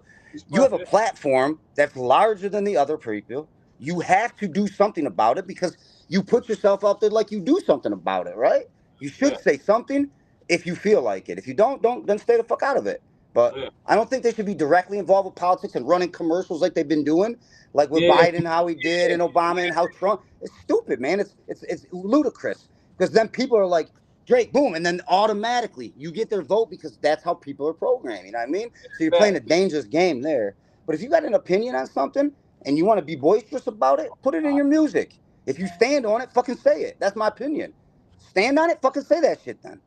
you have a platform that's larger than the other people. You have to do something about it because you put yourself out there like you do something about it, right? You yeah, should say something if you feel like it. If you don't then stay the fuck out of it. But yeah, I don't think they should be directly involved with politics and running commercials like they've been doing, like with yeah, Biden, how he did, and Obama, and how Trump. It's stupid, man. It's ludicrous because then people are like, Drake, boom, and then automatically you get their vote because that's how people are programmed. You know what I mean? So you're playing fact, a dangerous game there. But if you got an opinion on something and you want to be boisterous about it, put it in your music. If you stand on it, fucking say it. That's my opinion. Stand on it, fucking say that shit then.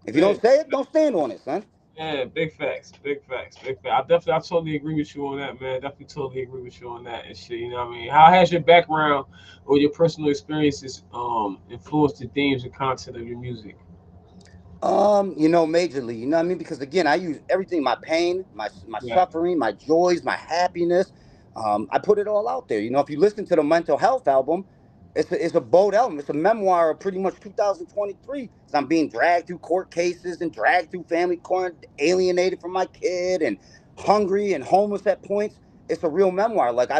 If you yeah, don't say it, don't stand on it, son. yeah, big facts. I totally agree with you on that, man. Definitely totally agree with you on that and shit. You know what I mean? How has your background or your personal experiences influenced the themes and content of your music? Majorly, you know what I mean? Because again, I use everything, my pain, my Yeah, suffering, my joys, my happiness. I put it all out there. If you listen to the mental health album, it's a bold album. It's a memoir of pretty much 2023. So I'm being dragged through court cases and dragged through family court, alienated from my kid and hungry and homeless at points. It's a real memoir. Like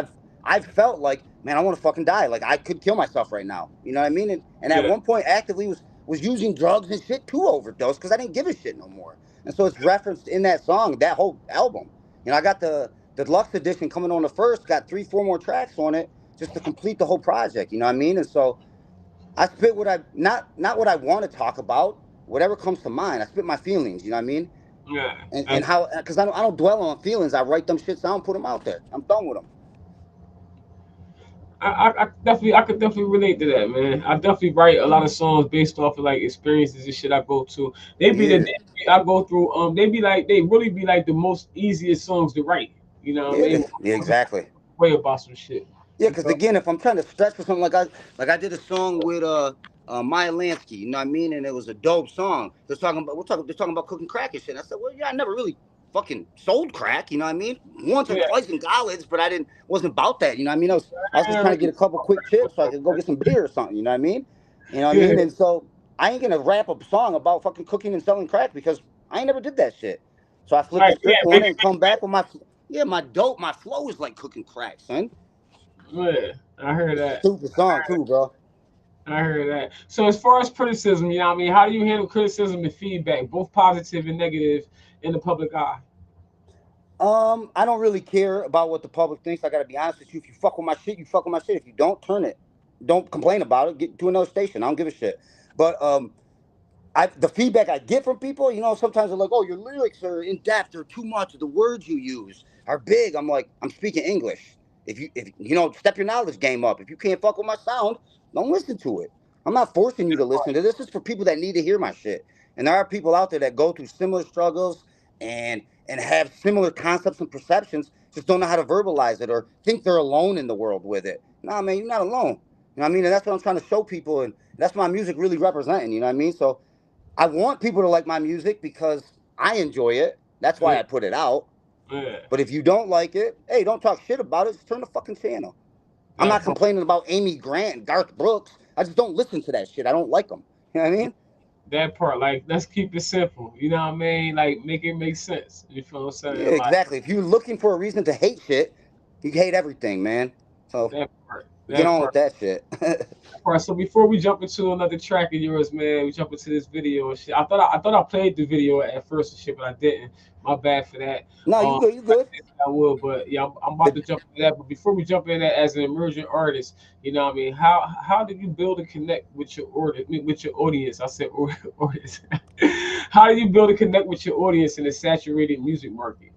I've felt like, man, I want to fucking die. Like I could kill myself right now. You know what I mean? And at yeah, one point actively was using drugs and shit to overdose because I didn't give a shit no more. And so it's referenced in that song, that whole album. I got the deluxe edition coming on the first, got 3, 4 more tracks on it just to complete the whole project. You know what I mean? And so I spit what I not what I want to talk about, whatever comes to mind. I spit my feelings. You know what I mean? yeah. And how because I don't dwell on feelings. I write them shits down, put them out there. I'm done with them. I could definitely relate to that, man. I definitely write a lot of songs based off of like experiences and shit I go to. Yeah, I go through. They really be like the most easiest songs to write. You know what I yeah, mean? yeah, exactly. Way about some shit. Yeah, You because feel- again, if I'm trying to stretch for something like I did a song with Maya Lansky, you know what I mean, and it was a dope song. They're talking about cooking crack and shit. And I said, well, yeah, I never really fucking sold crack, you know what I mean? Once or Yeah. twice in college, but wasn't about that, you know what I mean? I was just trying to get a couple quick chips so I could go get some beer or something, you know what I mean? You know what I Yeah. mean? And so I ain't gonna rap a song about fucking cooking and selling crack because I ain't never did that shit. So I flipped the Like, yeah, script on make it and come back with my flow is like cooking crack, son. yeah, I heard that. Stupid song too, bro. I heard that. So as far as criticism, you know what I mean? How do you handle criticism and feedback, both positive and negative, in the public eye? I don't really care about what the public thinks. I gotta be honest with you. If you fuck with my shit, you fuck with my shit. If you don't, turn it. Don't complain about it. Get to another station. I don't give a shit. But the feedback I get from people, you know, sometimes they're like, "Oh, your lyrics are in depth or too much. The words you use are big." I'm like, I'm speaking English. If you know, step your knowledge game up. If you can't fuck with my sound, don't listen to it. I'm not forcing you to listen to this. This is for people that need to hear my shit. And there are people out there that go through similar struggles and have similar concepts and perceptions, just don't know how to verbalize it or think they're alone in the world with it. Nah, man, you're not alone. You know what I mean? And that's what I'm trying to show people, and that's my music really representing. You know what I mean? So I want people to like my music because I enjoy it. That's why Yeah. I put it out. Yeah. But if you don't like it, hey, don't talk shit about it. Just turn the fucking channel. I'm not That part. complaining about Amy Grant and Garth Brooks. I just don't listen to that shit. I don't like them. You know what I mean? That part. Like, let's keep it simple. You know what I mean? Like, make it make sense. You feel what I'm Yeah, saying? Like, exactly. If you're looking for a reason to hate shit, you hate everything, man. So that part. get That on part. with that shit. All right, so before we jump into another track of yours, man, we jump into this video and shit. I thought I played the video at first and shit, but I didn't. My bad for that. No, you good. You good. I will, but yeah, I'm about to jump into that. But before we jump in that, as an emerging artist, you know what I mean? How do you build and connect with your audience? I said audience. How do you build and connect with your audience in a saturated music market?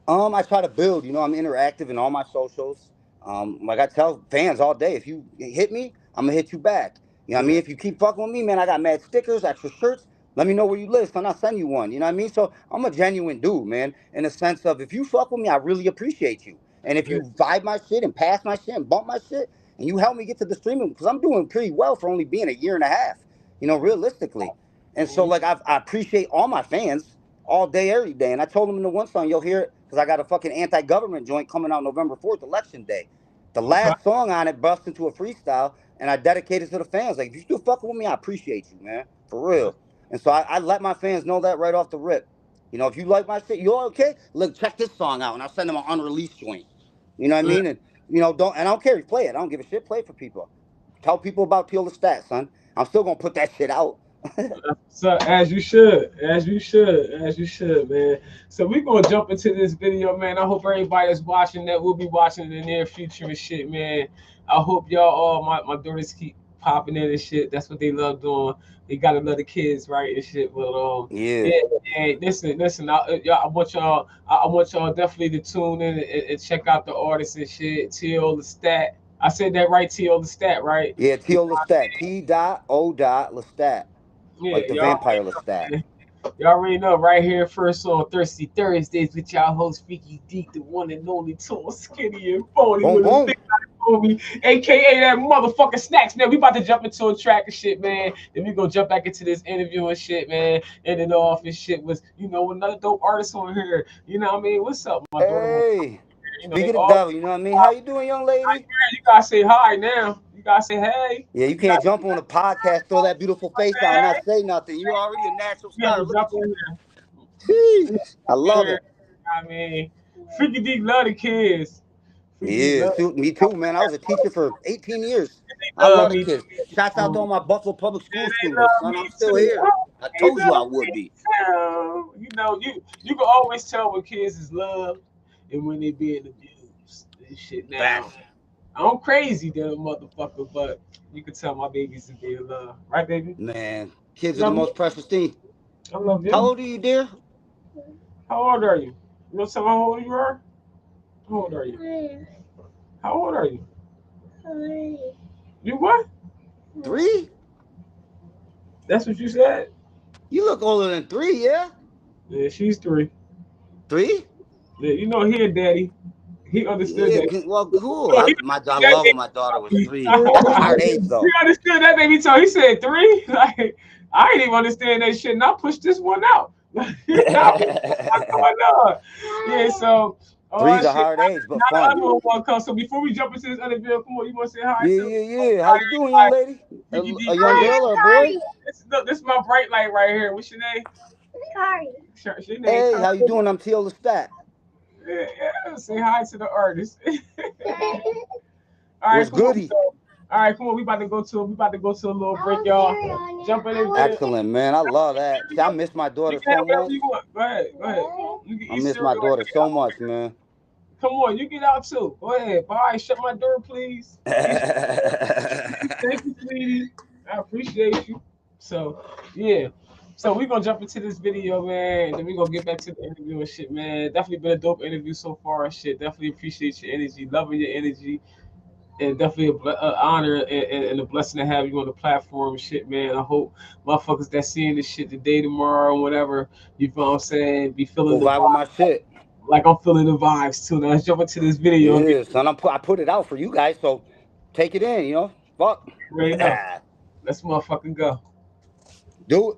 I try to build. You know, I'm interactive in all my socials. Like I tell fans all day, if you hit me, I'm gonna hit you back. You know what I mean? Yeah. If you keep fucking with me, man, I got mad stickers, extra shirts. Let me know where you live, son. I'll send you one. You know what I mean? So I'm a genuine dude, man. In the sense of if you fuck with me, I really appreciate you. And if Yeah. you vibe my shit and pass my shit and bump my shit, and you help me get to the streaming, because I'm doing pretty well for only being a year and a half. You know, realistically. And so Mhm. like I appreciate all my fans all day, every day. And I told them in the one song, you'll hear it because I got a fucking anti-government joint coming out November 4th, election day. The Okay. last song on it bust into a freestyle, and I dedicated to the fans. Like, if you still fucking with me, I appreciate you, man, for real. And so I let my fans know that right off the rip. You know, if you like my shit, you're okay. Look, check this song out, and I'll send them an unreleased joint. You know what I Yeah. mean? And you know, I don't care if you play it. I don't give a shit. Play it for people. Tell people about Peel the Stats, son. I'm still gonna put that shit out. So as you should, man. So we're gonna jump into this video, man. I hope everybody that's watching that will be watching in the near future and shit, man. I hope y'all all my daughters keep popping in and shit. That's what they love doing. They gotta love the kids, right? And shit. But Yeah. yeah, hey, listen. I want y'all definitely to tune in and check out the artists and shit. T.O. Lestat. I said that right, T.O. Lestat, right? Yeah, You Teal Lestat. T.O. Lestat. Yeah, Like the vampire Lestat. y'all already know right here first on Thirsty Thursdays with y'all host Freaky Deek, the one and only tall, skinny, and bony Boom, with a boom. big homie, aka that motherfucking Snackz, man. We about to jump into a track and shit, man. Then we gonna jump back into this interview and shit, man. And then off and shit was, another dope artist on here. You know what I mean? What's up, my daughter? Hey. You know, they Speaking of all devil, you know what I mean? How you doing, young lady? you gotta say hi now. You gotta say hey. Yeah, you You can't gotta jump on a podcast, throw that beautiful face out, and not say nothing. You're already a natural you gotta star. Look jump at you. in there. Sheesh. I love it. I mean, Freaky Deek love the kids. Freaky Deek Yeah, love me too, man. I was a teacher for 18 years. I love love the me kids. Shouts out to too. all my Buffalo Public Yeah, School they students, love son. me I'm still too. here. I They told you I love would me be. too. You can always tell when kids is loved and when they being abused and shit now. Facts. I'm crazy than a motherfucker, but you can tell my babies is being loved. Right, baby? Man, kids You are the love me? most precious thing. I love How you. old are you, dear? How old are you? You know tell me how old you are? How old are you? How old are you? You what? 3? That's what you said? You look older than 3, yeah? Yeah, she's 3. 3? Yeah, he a daddy. He understood Yeah, that. well, cool. So I he love when my daughter was 3. That's a hard age, he though. understood that baby. So he said 3. Like I ain't even understand that shit. And I pushed this one out. Yeah, so Three's a shit. hard age, but Now the fun. other one comes. So before we jump into this other video, come on, you want to say hi Yeah, to? yeah, yeah. How you doing, young lady? A young girl or a boy? This is my bright light right here. What's your name? Kari. Your name Hey, Kari. how you doing? I'm Teal Lestat. Yeah. Say hi to the artist. All right, What's come on. goody? So, all right, come on. We about to go to a little break, y'all. Jump in this video. Excellent, man. I love that. See, I miss my You daughter can have so whatever much. you want. Go ahead. You can I eat miss my cereal. daughter so much, man. Come on, you get out too. Go ahead. Bye. Shut my door, please. Thank you, sweetie. I appreciate you. So, yeah. So we're gonna jump into this video, man. Then we're gonna get back to the interview and shit, man. Definitely been a dope interview so far and shit. Definitely appreciate your energy, loving your energy, and definitely an honor and a blessing to have you on the platform and shit, man. I hope motherfuckers that seeing this shit today, tomorrow, whatever, you know what I'm saying, be feeling Go the vibe with vibe. my shit. Like I'm feeling the vibes too. Now let's jump into this video and get Yeah, son. I put it out for you guys, so take it in. Fuck. ready enough. Let's motherfucking go. Do it.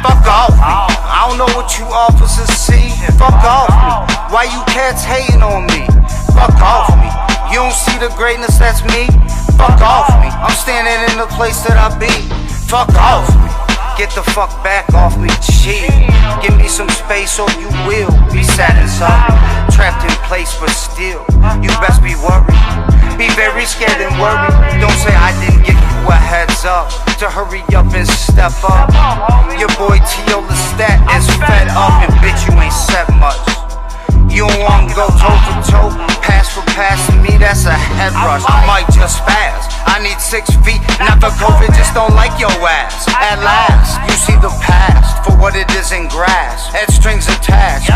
Fuck off me. I don't know what you officers see. Fuck off me. Why you cats hating on me? Fuck off me. You don't see the greatness that's me? Fuck off me. I'm standing in the place that I be. Fuck off me. Get the fuck back off me, chill. Give me some space or you will be sad inside. Trapped in place but still, you best be worried. Be very scared and worried. Don't say I didn't give you a heads up to hurry up and step up. Your boy T.O. Lestat is fed up and bitch you ain't said much. You don't wanna go toe for toe, pass for pass to me, that's a head rush. I might just spaz. I need 6 feet, never COVID, just don't like your ass. At last, you see the past for what it is in grass. Head strings attached.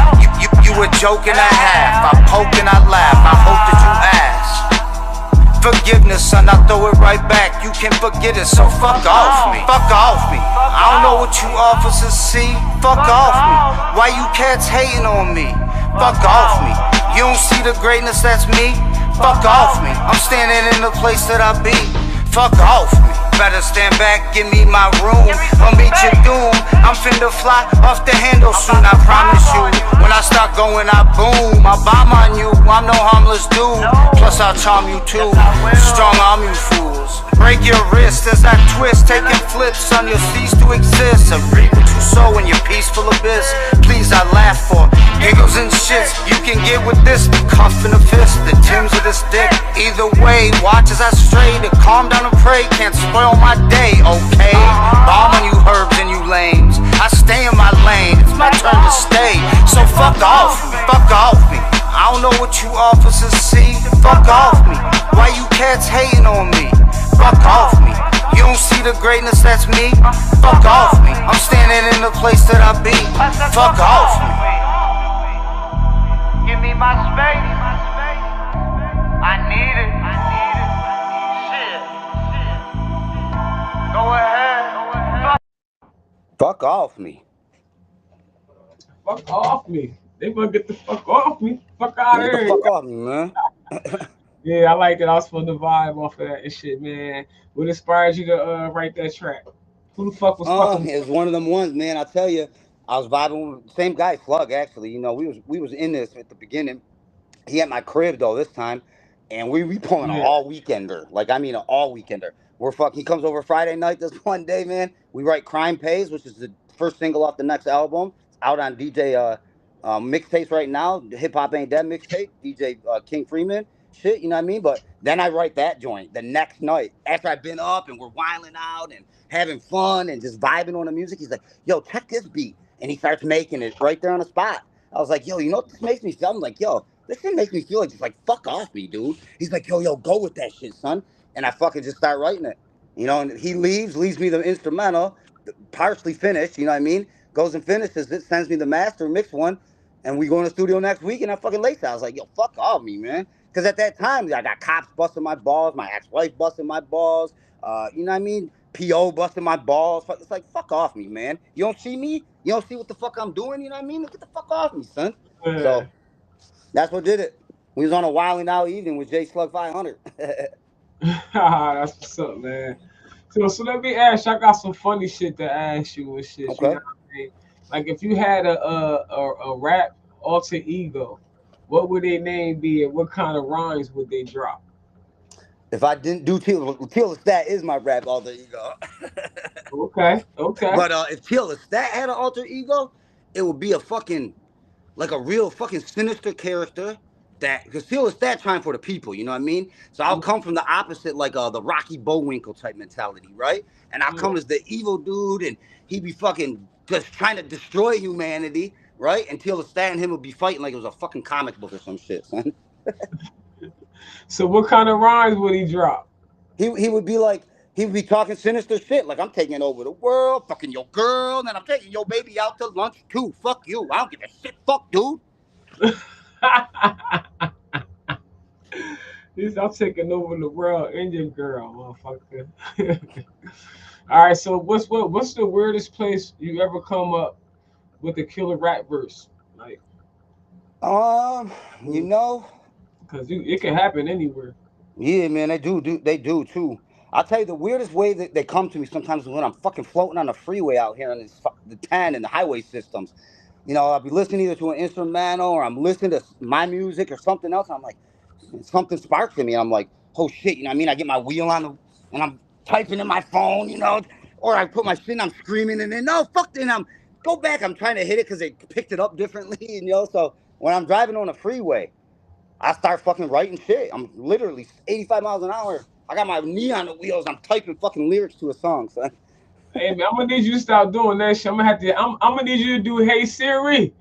You a joke and a half. I poke and I laugh. I hope that you ask. Forgiveness, son, I throw it right back. You can forget it, so fuck off me. Fuck off me. I don't know what you officers see. Fuck off me. Why you cats hating on me? Fuck off me. You don't see the greatness that's me? Fuck off me. I'm standing in the place that I be. Fuck off me. Better stand back, give me my room. I'll meet your doom. I'm finna fly off the handle soon, I promise you. When I start going, I boom. I bomb on you, I'm no harmless dude. Plus I'll charm you too. Strong arm you fools. Break your wrist as I twist, taking flips on your cease to exist. I reap what you sow in your peaceful abyss. Please, I laugh for giggles and shits. You can get with this, the cuff and the fist, the Timbs of this dick. Either way, watch as I stray to calm down and pray. Can't spoil my day, okay? Bomb on you herbs and you lames. I stay in my lane, it's my turn to stay. So fuck off me, fuck off me. I don't know what you officers see. Fuck off me. Why you cats hating on me? Fuck off me. You don't see the greatness that's me? Fuck off me. I'm standing in the place that I be. Fuck off me. Give me my space. I need it. Shit. Go ahead. Fuck off me. Fuck off me. They gonna get the fuck off me. Fuck out of Get the here. fuck off me, man. Yeah, I like that. I was feeling the vibe off of that and shit, man. What inspired you to write that track? Who the fuck was fucking? It was one of them ones, man. I tell you, I was vibing with the same guy, Slug. Actually, we was in this at the beginning. He at my crib though this time, and we pulling an Yeah. all weekender. Like I mean an all weekender. He comes over Friday night this one day, man. We write Crime Pays, which is the first single off the next album. It's out on DJ mixtapes right now. Hip Hop Ain't Dead mixtape. DJ King Freeman. Shit, you know what I mean? But then I write that joint the next night after I've been up and we're wilding out and having fun and just vibing on the music. He's like, yo, check this beat. And he starts making it right there on the spot. I was like, yo, you know what this makes me feel? I'm like, yo, this shit makes me feel like just like fuck off me, dude. He's like, yo, go with that shit, son. And I fucking just start writing it. And he leaves me the instrumental, partially finished, you know what I mean? Goes and finishes it, sends me the master, mix one, and we go in the studio next week and I fucking lace out. I was like, yo, fuck off me, man. Because at that time, I got cops busting my balls, my ex-wife busting my balls, you know what I mean? PO busting my balls. It's like, fuck off me, man. You don't see me? You don't see what the fuck I'm doing? You know what I mean? Get the fuck off me, son. Yeah. So That's what did it. We was on a Wilding Out evening with J Slug 500. That's what's up, man. So let me ask you. I got some funny shit to ask you and shit. You know Okay. what I mean? Like if you had a rap alter ego, what would their name be, and what kind of rhymes would they drop? If I didn't do Teal Stat is my rap alter ego. Okay, okay. But if Teal Stat had an alter ego, it would be a fucking like a real fucking sinister character that because Teal is that trying for the people, you know what I mean? So I'll come from the opposite, like the Rocky Bullwinkle type mentality, right? And I'll come as the evil dude, and he be fucking just trying to destroy humanity, right? And Teal Stat and him would be fighting like it was a fucking comic book or some shit, son. So what kind of rhymes would he drop? He would be like he would be talking sinister shit, like I'm taking over the world, fucking your girl, and then I'm taking your baby out to lunch too. Fuck you. I don't give a shit. Fuck, dude. I'm taking over the world, Indian girl, motherfucker. All right, so what's the weirdest place you ever come up with a killer rap verse? Like, Um, you know, because it can happen anywhere. yeah, man, they do too. I'll tell you the weirdest way that they come to me sometimes is when I'm fucking floating on the freeway out here on the 10 and the highway systems. You know, I'll be listening either to an instrumental or I'm listening to my music or something else. And I'm like, something sparks in me. I'm like, oh shit, you know what I mean? I get my wheel on and I'm typing in my phone, you know, or I put my shit and I'm screaming and then no, fuck, then I'm go back. I'm trying to hit it because they picked it up differently, you know. So when I'm driving on a freeway, I start fucking writing shit. I'm literally 85 miles an hour. I got my knee on the wheels. I'm typing fucking lyrics to a song, son. Hey man, I'm gonna need you to stop doing that shit. I'm gonna need you to do Hey Siri.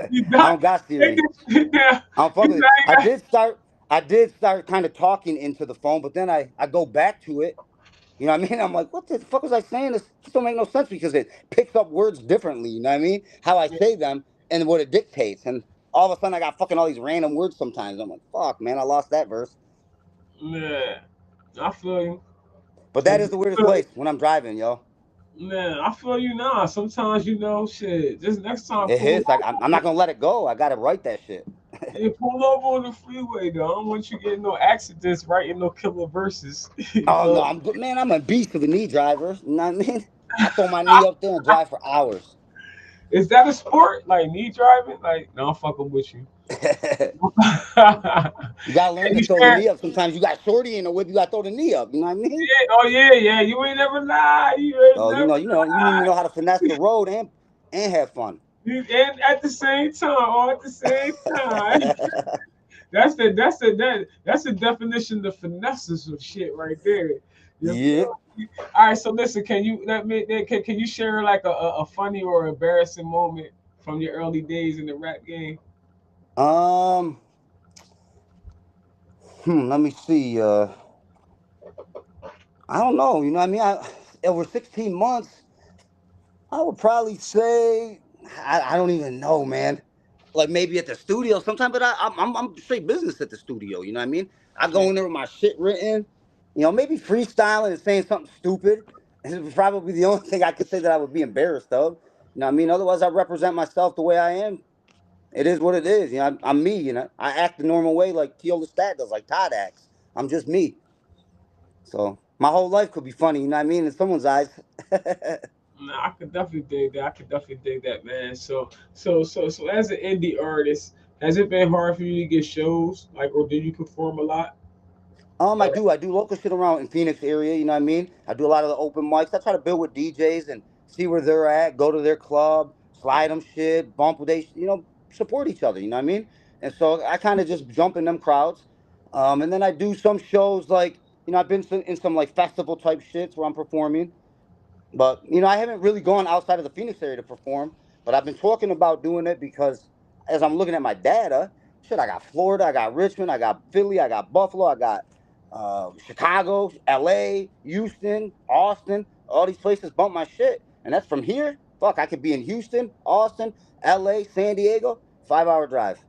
You I got don't got take Siri. this shit down. I'm You fucking. got- I did start kind of talking into the phone, but then I go back to it. You know what I mean? I'm like, what the fuck was I saying? This don't make no sense because it picks up words differently. You know what I mean? How I say them and what it dictates. And all of a sudden, I got fucking all these random words sometimes. I'm like, fuck, man, I lost that verse. Yeah, I feel you. But that is the weirdest place when I'm driving, yo. Man, I feel you now. Sometimes shit. Just next time, It hits. Like I'm not gonna let it go. I gotta write that shit. pull over on the freeway though. I don't want you getting no accidents writing no killer verses. You Oh no, know? I'm good, man. I'm a beast of a knee driver. You know what I mean? I throw my knee up there and drive for hours. Is that a sport? Like knee driving? Like, no, I'm fucking with you. You gotta learn to You throw the share- knee up. Sometimes you got shorty in the whip. You gotta throw the knee up. You know what I mean? yeah, oh yeah, yeah. You ain't never lie. You ain't Oh, never you need to lie. know how to finesse the road and have fun. And at the same time, all at the same time. That's the definition of finesses of shit right there. You Yeah. feel me? All right, so listen, can you share like a funny or embarrassing moment from your early days in the rap game? Um. Let me see. I don't know. You know what I mean? Over 16 months, I would probably say I don't even know, man. Like maybe at the studio sometime, but I'm straight business at the studio. You know what I mean? I go in there with my shit written. You know, maybe freestyling and saying something stupid. It's probably the only thing I could say that I would be embarrassed of. You know what I mean? Otherwise, I represent myself the way I am. It is what it is. You know, I'm me. You know, I act the normal way like Tio Lestat does, like Todd acts. I'm just me. So my whole life could be funny. You know what I mean? In someone's eyes. Nah, I could definitely dig that. I could definitely dig that, man. So as an indie artist, has it been hard for you to get shows? Like, or do you perform a lot? I do. I do local shit around in Phoenix area. You know what I mean? I do a lot of the open mics. I try to build with DJs and see where they're at. Go to their club, slide them shit, bump with they, support each other. You know what I mean? And so I kind of just jump in them crowds. And then I do some shows like I've been in some like festival type shits where I'm performing. But I haven't really gone outside of the Phoenix area to perform. But I've been talking about doing it because as I'm looking at my data, shit, I got Florida, I got Richmond, I got Philly, I got Buffalo, I got Chicago, LA, Houston, Austin. All these places bump my shit. And that's from here. Fuck, I could be in Houston, Austin, LA, San Diego, 5-hour drive.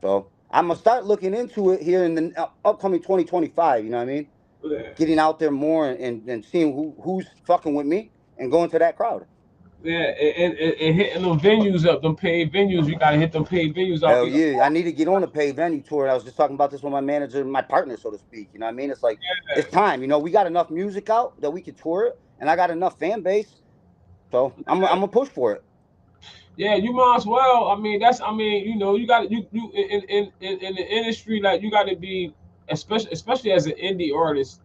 So I'm gonna start looking into it here in the upcoming 2025. You know what I mean? Yeah. Getting out there more and seeing who's fucking with me and going to that crowd. Yeah, and hitting them venues up, them paid venues. You gotta hit them paid venues out Hell there. yeah, I need to get on a paid venue tour. I was just talking about this with my manager, my partner, so to speak. You know what I mean? It's like it's time. You know, we got enough music out that we could tour it, and I got enough fan base, so I'm gonna push for it. Yeah, you might as well. I mean, that's. I mean, you got you in the industry, like you got to be, especially as an indie artist,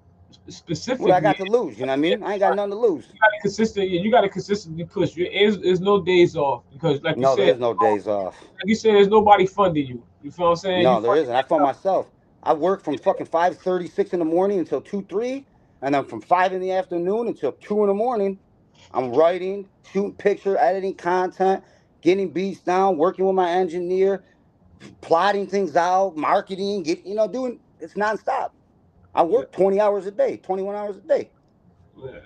What I specifically. got to lose? You know what I mean? I ain't got nothing to lose. You got to consistent. Yeah, you got to consistently push. There's no days off because, No, there is no days off. like you said, there's nobody funding you. You feel what I'm saying? You No, there funding isn't. I fund yourself. myself. I work from fucking 5:36 in the morning until 2, 3, and then from 5 in the afternoon until 2 in the morning. I'm writing, shooting picture, editing content, getting beats down, working with my engineer, plotting things out, marketing, doing it's nonstop. I Yeah, work 20 hours a day, 21 hours a day. yeah,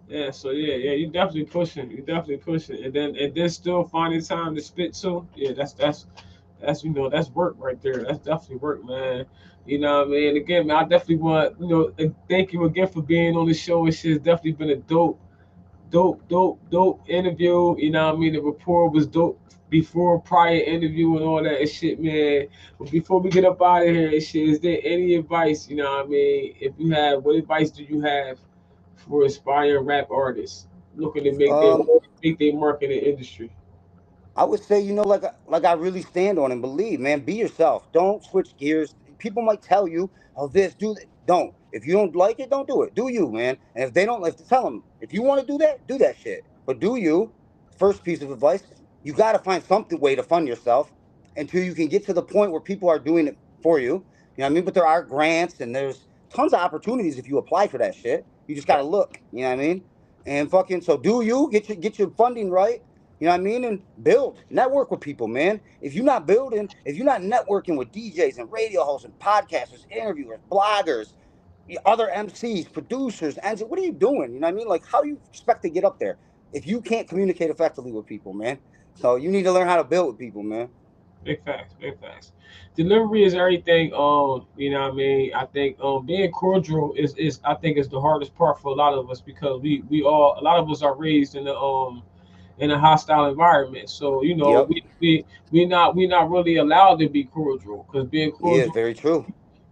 yeah. So yeah, you definitely pushing. You definitely pushing, and then still finding time to spit too. Yeah, that's that's work right there. That's definitely work, man. You know what I mean? Again, man, I definitely want thank you again for being on the show. It's just definitely been a dope interview. You know what I mean? The rapport was dope before prior interview and all that shit, man. But before we get up out of here and shit, is there any advice? You know what I mean? If you have, what advice do you have for aspiring rap artists looking to Um, make their mark in the industry? I would say, like I really stand on and believe, man, be yourself. Don't switch gears. People might tell you, oh, this, do that. Don't. If you don't like it, don't do it. Do you, man. And if they don't, if tell them, if you want to do that shit. But do you? First piece of advice, you got to find something way to fund yourself until you can get to the point where people are doing it for you. You know what I mean? But there are grants and there's tons of opportunities if you apply for that shit. You just got to look. You know what I mean? And fucking, so do you get your funding right? You know what I mean? And build, network with people, man. If you're not building, if you're not networking with DJs and radio hosts and podcasters, interviewers, bloggers, other MCs, producers, and what are you doing? You know what I mean? Like, how do you expect to get up there if you can't communicate effectively with people, man? So you need to learn how to build with people, man. Big facts, big facts. Delivery is everything. You know what I mean? I think being cordial is I think is the hardest part for a lot of us because we all a lot of us are raised in a hostile environment. So Yep. we not really allowed to be cordial because being Yeah, cordial, it's very true.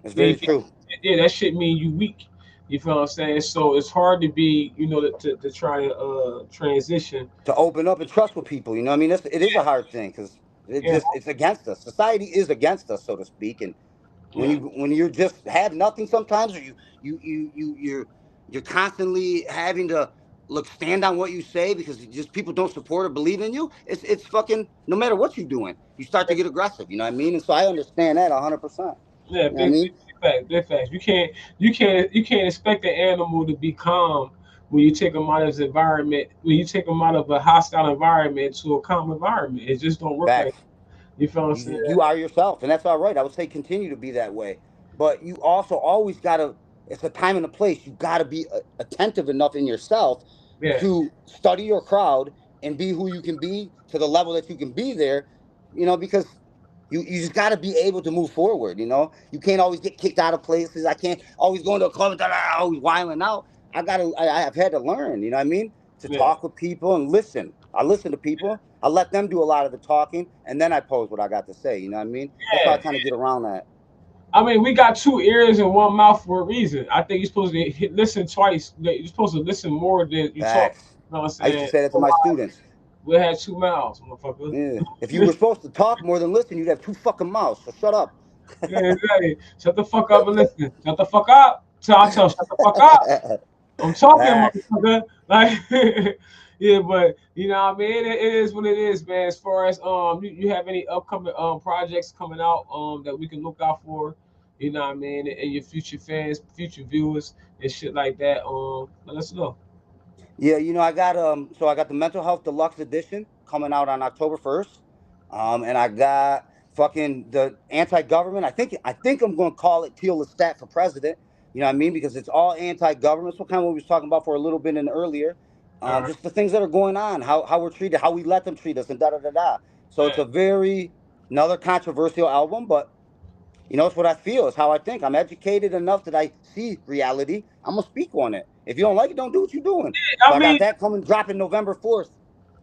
It's they, very true. yeah, that shit mean you weak. You feel what I'm saying? So it's hard to be to try to transition. To open up and trust with people. You know what I mean? It is a hard thing because Yeah, it's against us. Society is against us, so to speak. And yeah, when you're just have nothing sometimes, or you're constantly having to look stand on what you say because just people don't support or believe in you. It's fucking no matter what you're doing, you start to get aggressive. You know what I mean? And so I understand that 100%. yeah. You know what I mean? Big facts, big facts. You can't expect the animal to be calm when you take them out of his environment. When you take them out of a hostile environment to a calm environment, it just don't work like Facts. you feel what I'm saying? You are yourself, and that's all right. I would say continue to be that way, but you also always gotta. It's a time and a place. You gotta be attentive enough in yourself Yeah, to study your crowd and be who you can be to the level that you can be there. Because you just gotta be able to move forward. You can't always get kicked out of places. I can't always go into a club and always wilding out. I have had to learn. You know what I mean? To yeah, talk with people and listen. I listen to people. I let them do a lot of the talking, and then I pose what I got to say. You know what I mean? That's how I yeah. kind of get around that. I mean, we got two ears and one mouth for a reason. I think you're supposed to listen twice. You're supposed to listen more than you talk. Facts. You know what I'm I used to saying? say that to my students. We had two mouths, motherfucker. Yeah. If you were supposed to talk more than listen, you'd have two fucking mouths. So shut up. Yeah, exactly. Shut the fuck up and listen. Shut the fuck up. Shut the fuck up. I'm talking, Facts. motherfucker. Like, yeah, but what I mean, it is what it is, man. As far as you have any upcoming projects coming out that we can look out for, you know what I mean, and your future fans, future viewers, and shit like that. Let us know. Yeah, I got the mental health deluxe edition coming out on October 1st. And I got fucking the anti-government. I think I'm gonna call it Teal Lestat for president. You know what I mean? Because it's all anti-government. So kind of what we was talking about for a little bit in earlier. All right, Just the things that are going on, how we're treated, how we let them treat us, and da da da da. So it's man. a very another controversial album, but it's what I feel. It's how I think. I'm educated enough that I see reality. I'm gonna speak on it. If you don't like it, don't do what you're doing. I So I got mean, that coming, dropping November 4th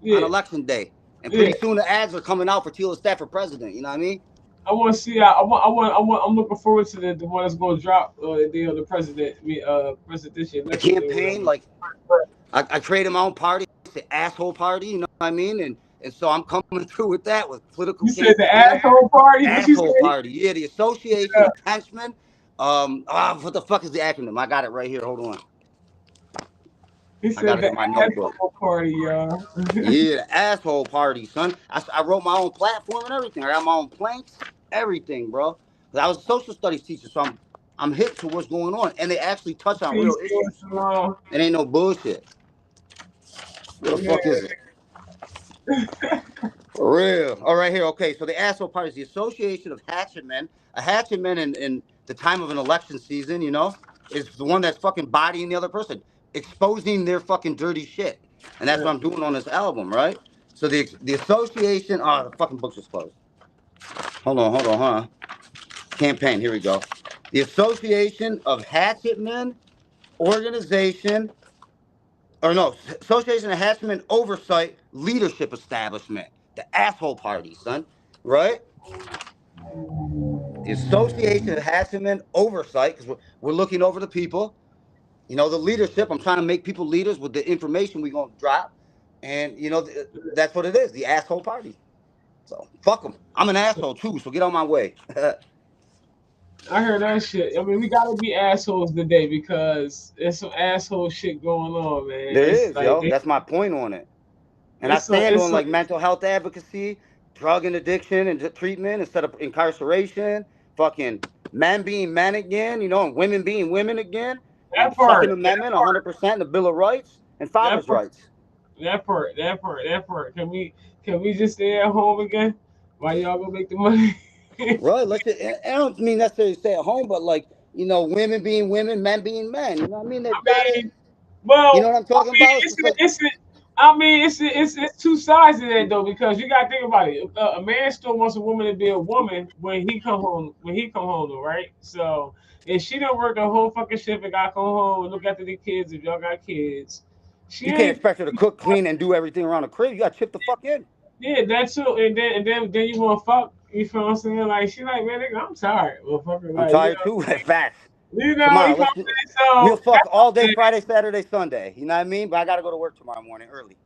yeah, on election day, and yeah. pretty soon the ads are coming out for Lestat for president. You know what I mean? I want to see. I'm looking forward to the one that's going to drop the day of the presidential The election day, or campaign, whatever. like I created my own party, it's the asshole party. You know what I mean? And so I'm coming through with that with political You said the campaign, asshole party. What you say? asshole party. Yeah, the Association Yeah. of Henchmen. What the fuck is the acronym? I got it right here. Hold on. He I got said it the in my notebook. asshole party, y'all. Yeah, the asshole party, son. I wrote my own platform and everything. I got my own planks, everything, bro. 'Cause I was a social studies teacher, so I'm hip to what's going on, and they actually touch on real Peace, issues. Lord. It ain't no bullshit. What the Yeah. fuck is it? For real. All right, here. Okay, so the asshole party is the Association of Hatchetmen. A hatchetman in the time of an election season, you know, is the one that's fucking bodying the other person, exposing their fucking dirty shit. And that's what I'm doing on this album, right? So the association. Oh, the fucking book's just closed. Hold on. Campaign. Here we go. The Association of Hatchetmen Organization. Or no, Association of Hatchetmen Oversight Leadership Establishment. The asshole party, son. Right? The Association of Hatchetmen Oversight, because we're looking over the people. You know, the leadership. I'm trying to make people leaders with the information we're going to drop. And, you know, that's what it is. The asshole party. So, fuck them. I'm an asshole, too, so get on my way. I heard that shit. I mean, we gotta be assholes today because there's some asshole shit going on, man. There It's is, like yo. That's my point on it. And I it's a, stand it's on, a, like, mental health advocacy, drug and addiction and treatment instead of incarceration, fucking men being men again, you know, and women being women again, and that Second part, Amendment, 100%, the Bill of Rights, and that fathers' part, rights. that part. Can we just stay at home again? While y'all gonna make the money? Right? Let's just, I don't mean necessarily stay at home, but, like, you know, women being women, men being men. You know what I mean? They I gotta, mean, you know well, what I'm I talking mean, about? It's just like, it's two sides of that though because you gotta think about it. A man still wants a woman to be a woman when he come home though, right? So if she don't work the whole fucking shift and gotta come home and look after the kids if y'all got kids, she you can't ain't. expect her to cook, clean, and do everything around the crib. You gotta chip the fuck in. Yeah, that's too. And then you want to fuck. You feel what I'm saying? Like she like, man, nigga, I'm tired, motherfucker. I'm Like tired too. Fast. you Tomorrow, feel what let's I'm do. saying? We'll So fuck that's all day okay. Friday, Saturday, Sunday. You know what I mean? But I gotta go to work tomorrow morning early.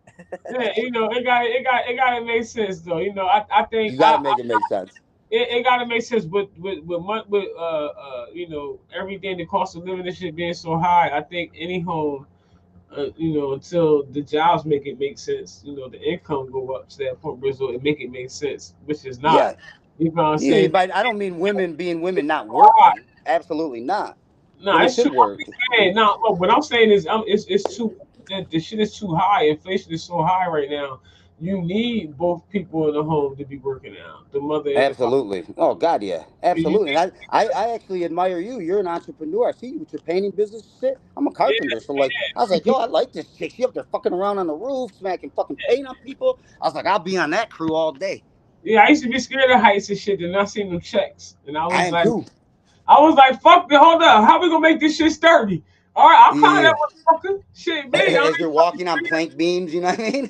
Yeah, it gotta make sense though. I think You gotta make it make sense. it gotta make sense everything, the cost of living and shit being so high. I think any home, until the jobs make it make sense, the income go up to that point where it make it make sense, which is not. Yeah, You know what I'm yeah. saying? But I don't mean women being women not Hard. working. Absolutely not. No, Women it's should true. I'm work. just saying. No, what I'm saying is, it's too. The shit is too high. Inflation is so high right now. You need both people in the home to be working now. The mother and the father. Absolutely. Oh God, yeah. You Absolutely. And I actually admire you. You're an entrepreneur. I see you with your painting business and shit. I'm a carpenter. So like I was like, yo, I like this chick. She up there fucking around on the roof, smacking fucking paint on people. I was like, I'll be on that crew all day. Yeah, I used to be scared of heights and shit, and I seen them checks, and I am too. fuck it, hold up, how we gonna make this shit sturdy? All right, I'll climb Yeah. that motherfucker. Shit, me, I As ain't you're fucking walking on scared. plank beams, you know what I mean?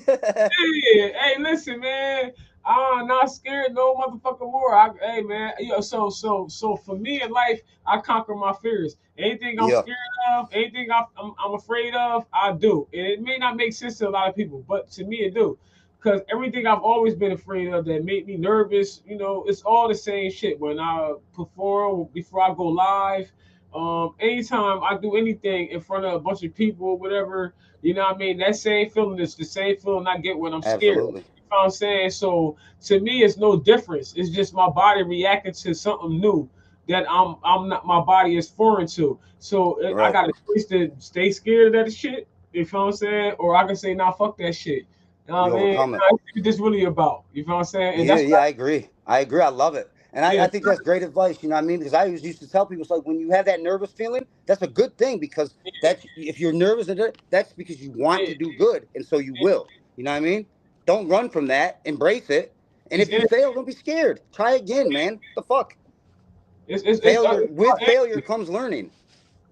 Yeah, hey, listen, man. I'm not scared no motherfucker more. Hey, man. So for me in life, I conquer my fears. Anything I'm Yeah. scared of, anything I'm afraid of, I do. And it may not make sense to a lot of people, but to me it do. Because everything I've always been afraid of that made me nervous, it's all the same shit. When I perform, before I go live, anytime I do anything in front of a bunch of people or whatever, you know what I mean? That same feeling is the same feeling I get when I'm scared. You Absolutely. know what I'm saying? So to me, it's no difference. It's just my body reacting to something new that I'm not my body is foreign to. So I Right. got a choice to stay scared of that shit. You feel what I'm saying? Or I can say, nah, fuck that shit. You know You what I mean? overcome it. What this really about? You feel what I'm saying? And Yeah, that's yeah, what I agree. I agree. I love it. And yeah, I think that's great advice, you know what I mean? Because I always used to tell people, it's like when you have that nervous feeling, that's a good thing because that's if you're nervous, that's because you want yeah, to do good. And so you yeah. will. You know what I mean? Don't run from that. Embrace it. And if you It's, fail, don't be scared. Try again, man. The fuck? it's, it's, it's, Failure, with it's, failure comes learning.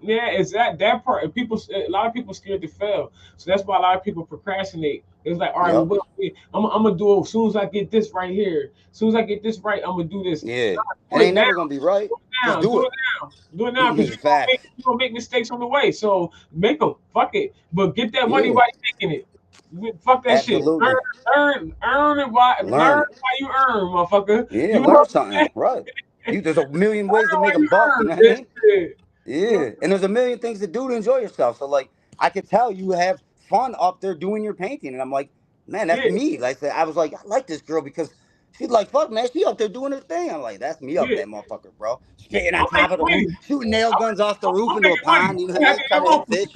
Yeah, it's that part. And people, a lot of people scared to fail, so that's why a lot of people procrastinate. It's like, all right, Yep. well, I'm gonna do it as soon as I get this right here. As soon as I get this right, I'm gonna do this. Yeah. Do It it ain't now. never gonna be right. Do it Just now. do Do it. it now. Do it now, because Facts. you gonna make mistakes on the way. So make them. Fuck it. But get that money Yeah. while you're making it. Fuck that shit. Absolutely. Earn it while Learn it. you earn, motherfucker. Yeah, You know learn what I'm something. Right. saying? There's a million ways to Earn make while a you buck, you earn. know what I This mean? shit. You know? Yeah. And there's a million things to do to enjoy yourself. So like I could tell you have fun up there doing your painting. And I'm like, man, that's Yeah, me. Like I was like, I like this girl because she's like, fuck man, she up there doing her thing. I'm like, that's me up yeah. that motherfucker, bro. Spitting on I'm top making of the roof, money. shooting nail guns off the roof I'm into a making money. pond, you know I'm what I happy mean? than Trying a to hit motherfucker. fish.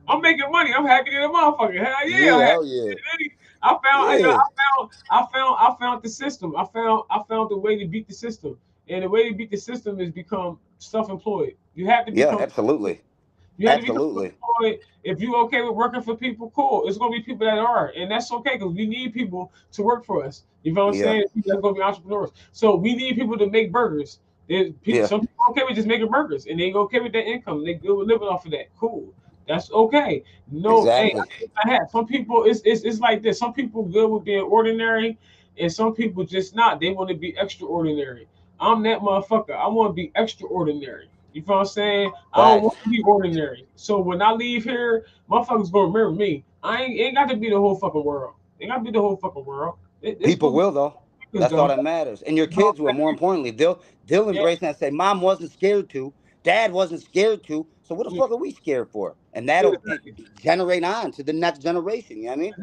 I'm making money. I'm happy than a motherfucker. Hell yeah, I'm Yeah, happy. hell yeah. I found, Yeah. I found the system. I found the way to beat the system, and the way to beat the system is become self-employed. You have to Yeah, become. absolutely. You have to become Absolutely. self-employed. If you're okay with working for people, cool. It's gonna be people that are, and that's okay because we need people to work for us. You know what I'm Yeah. saying? People that's gonna be entrepreneurs. So we need people to make burgers. There's people, Yeah. some people okay with just making burgers, and they okay with their income. They good with living off of that. Cool. That's okay. No, hey, Exactly. I have some people. It's like this. Some people good with being ordinary, and some people just not. They want to be extraordinary. I'm that motherfucker. I want to be extraordinary. You know what I'm saying? I don't Facts. want to be ordinary. So when I leave here, motherfuckers gonna remember me. Ain't got to be the whole fucking world. Ain't got to be the whole fucking world. It's People gonna be will though. niggas That's all though. that matters. And your You know kids will. what More importantly, they'll I'm embrace that and say, "Mom wasn't scared to, Dad wasn't scared to. So what the saying? fuck are we scared for?" And Yeah, that'll exactly, generate on to the next generation. You know what I mean?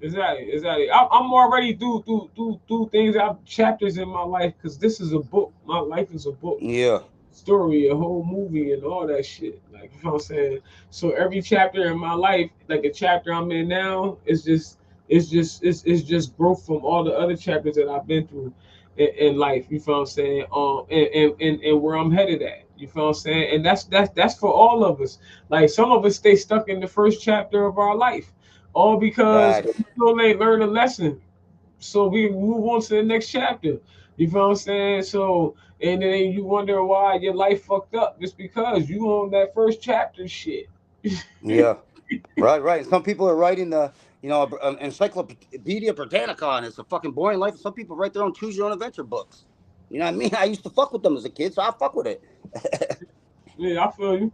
exactly. I'm already do things. I have chapters in my life because this is a book. My life is a book. Yeah. Story, a whole movie, and all that shit. Like, you know what I'm saying? So every chapter in my life, like a chapter I'm in now, it's just growth from all the other chapters that I've been through in life. You feel what I'm saying? And where I'm headed at. You feel what I'm saying? And that's for all of us. Like some of us stay stuck in the first chapter of our life, all because we Facts. still ain't learned a lesson so we move on to the next chapter. You feel what I'm saying? So and then you wonder why your life fucked up just because you on that first chapter shit. Yeah. Right. Right. And some people are writing Encyclopedia Britannica, and it's a fucking boring life. Some people write their own choose your own adventure books. You know what I mean? I used to fuck with them as a kid, so I fuck with it. Yeah, I feel you.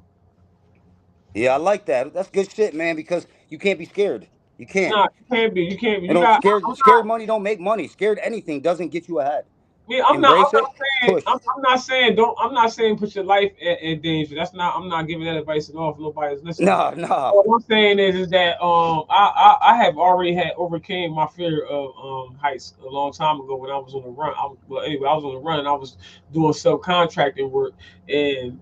Yeah, I like that. That's good shit, man. Because you can't be scared. You can't. Nah, you can't be. You can't be. You You know, got. scared money don't make money. Scared anything doesn't get you ahead. Yeah, I'm Embrace it. not saying. Push. I'm not saying. Don't. I'm not saying put your life in danger. That's not. I'm not giving that advice at all. If nobody's listening. No, no. What I'm saying is that I have already had overcame my fear of heights a long time ago when I was on the run. Well anyway I was on the run and I was doing subcontracting work and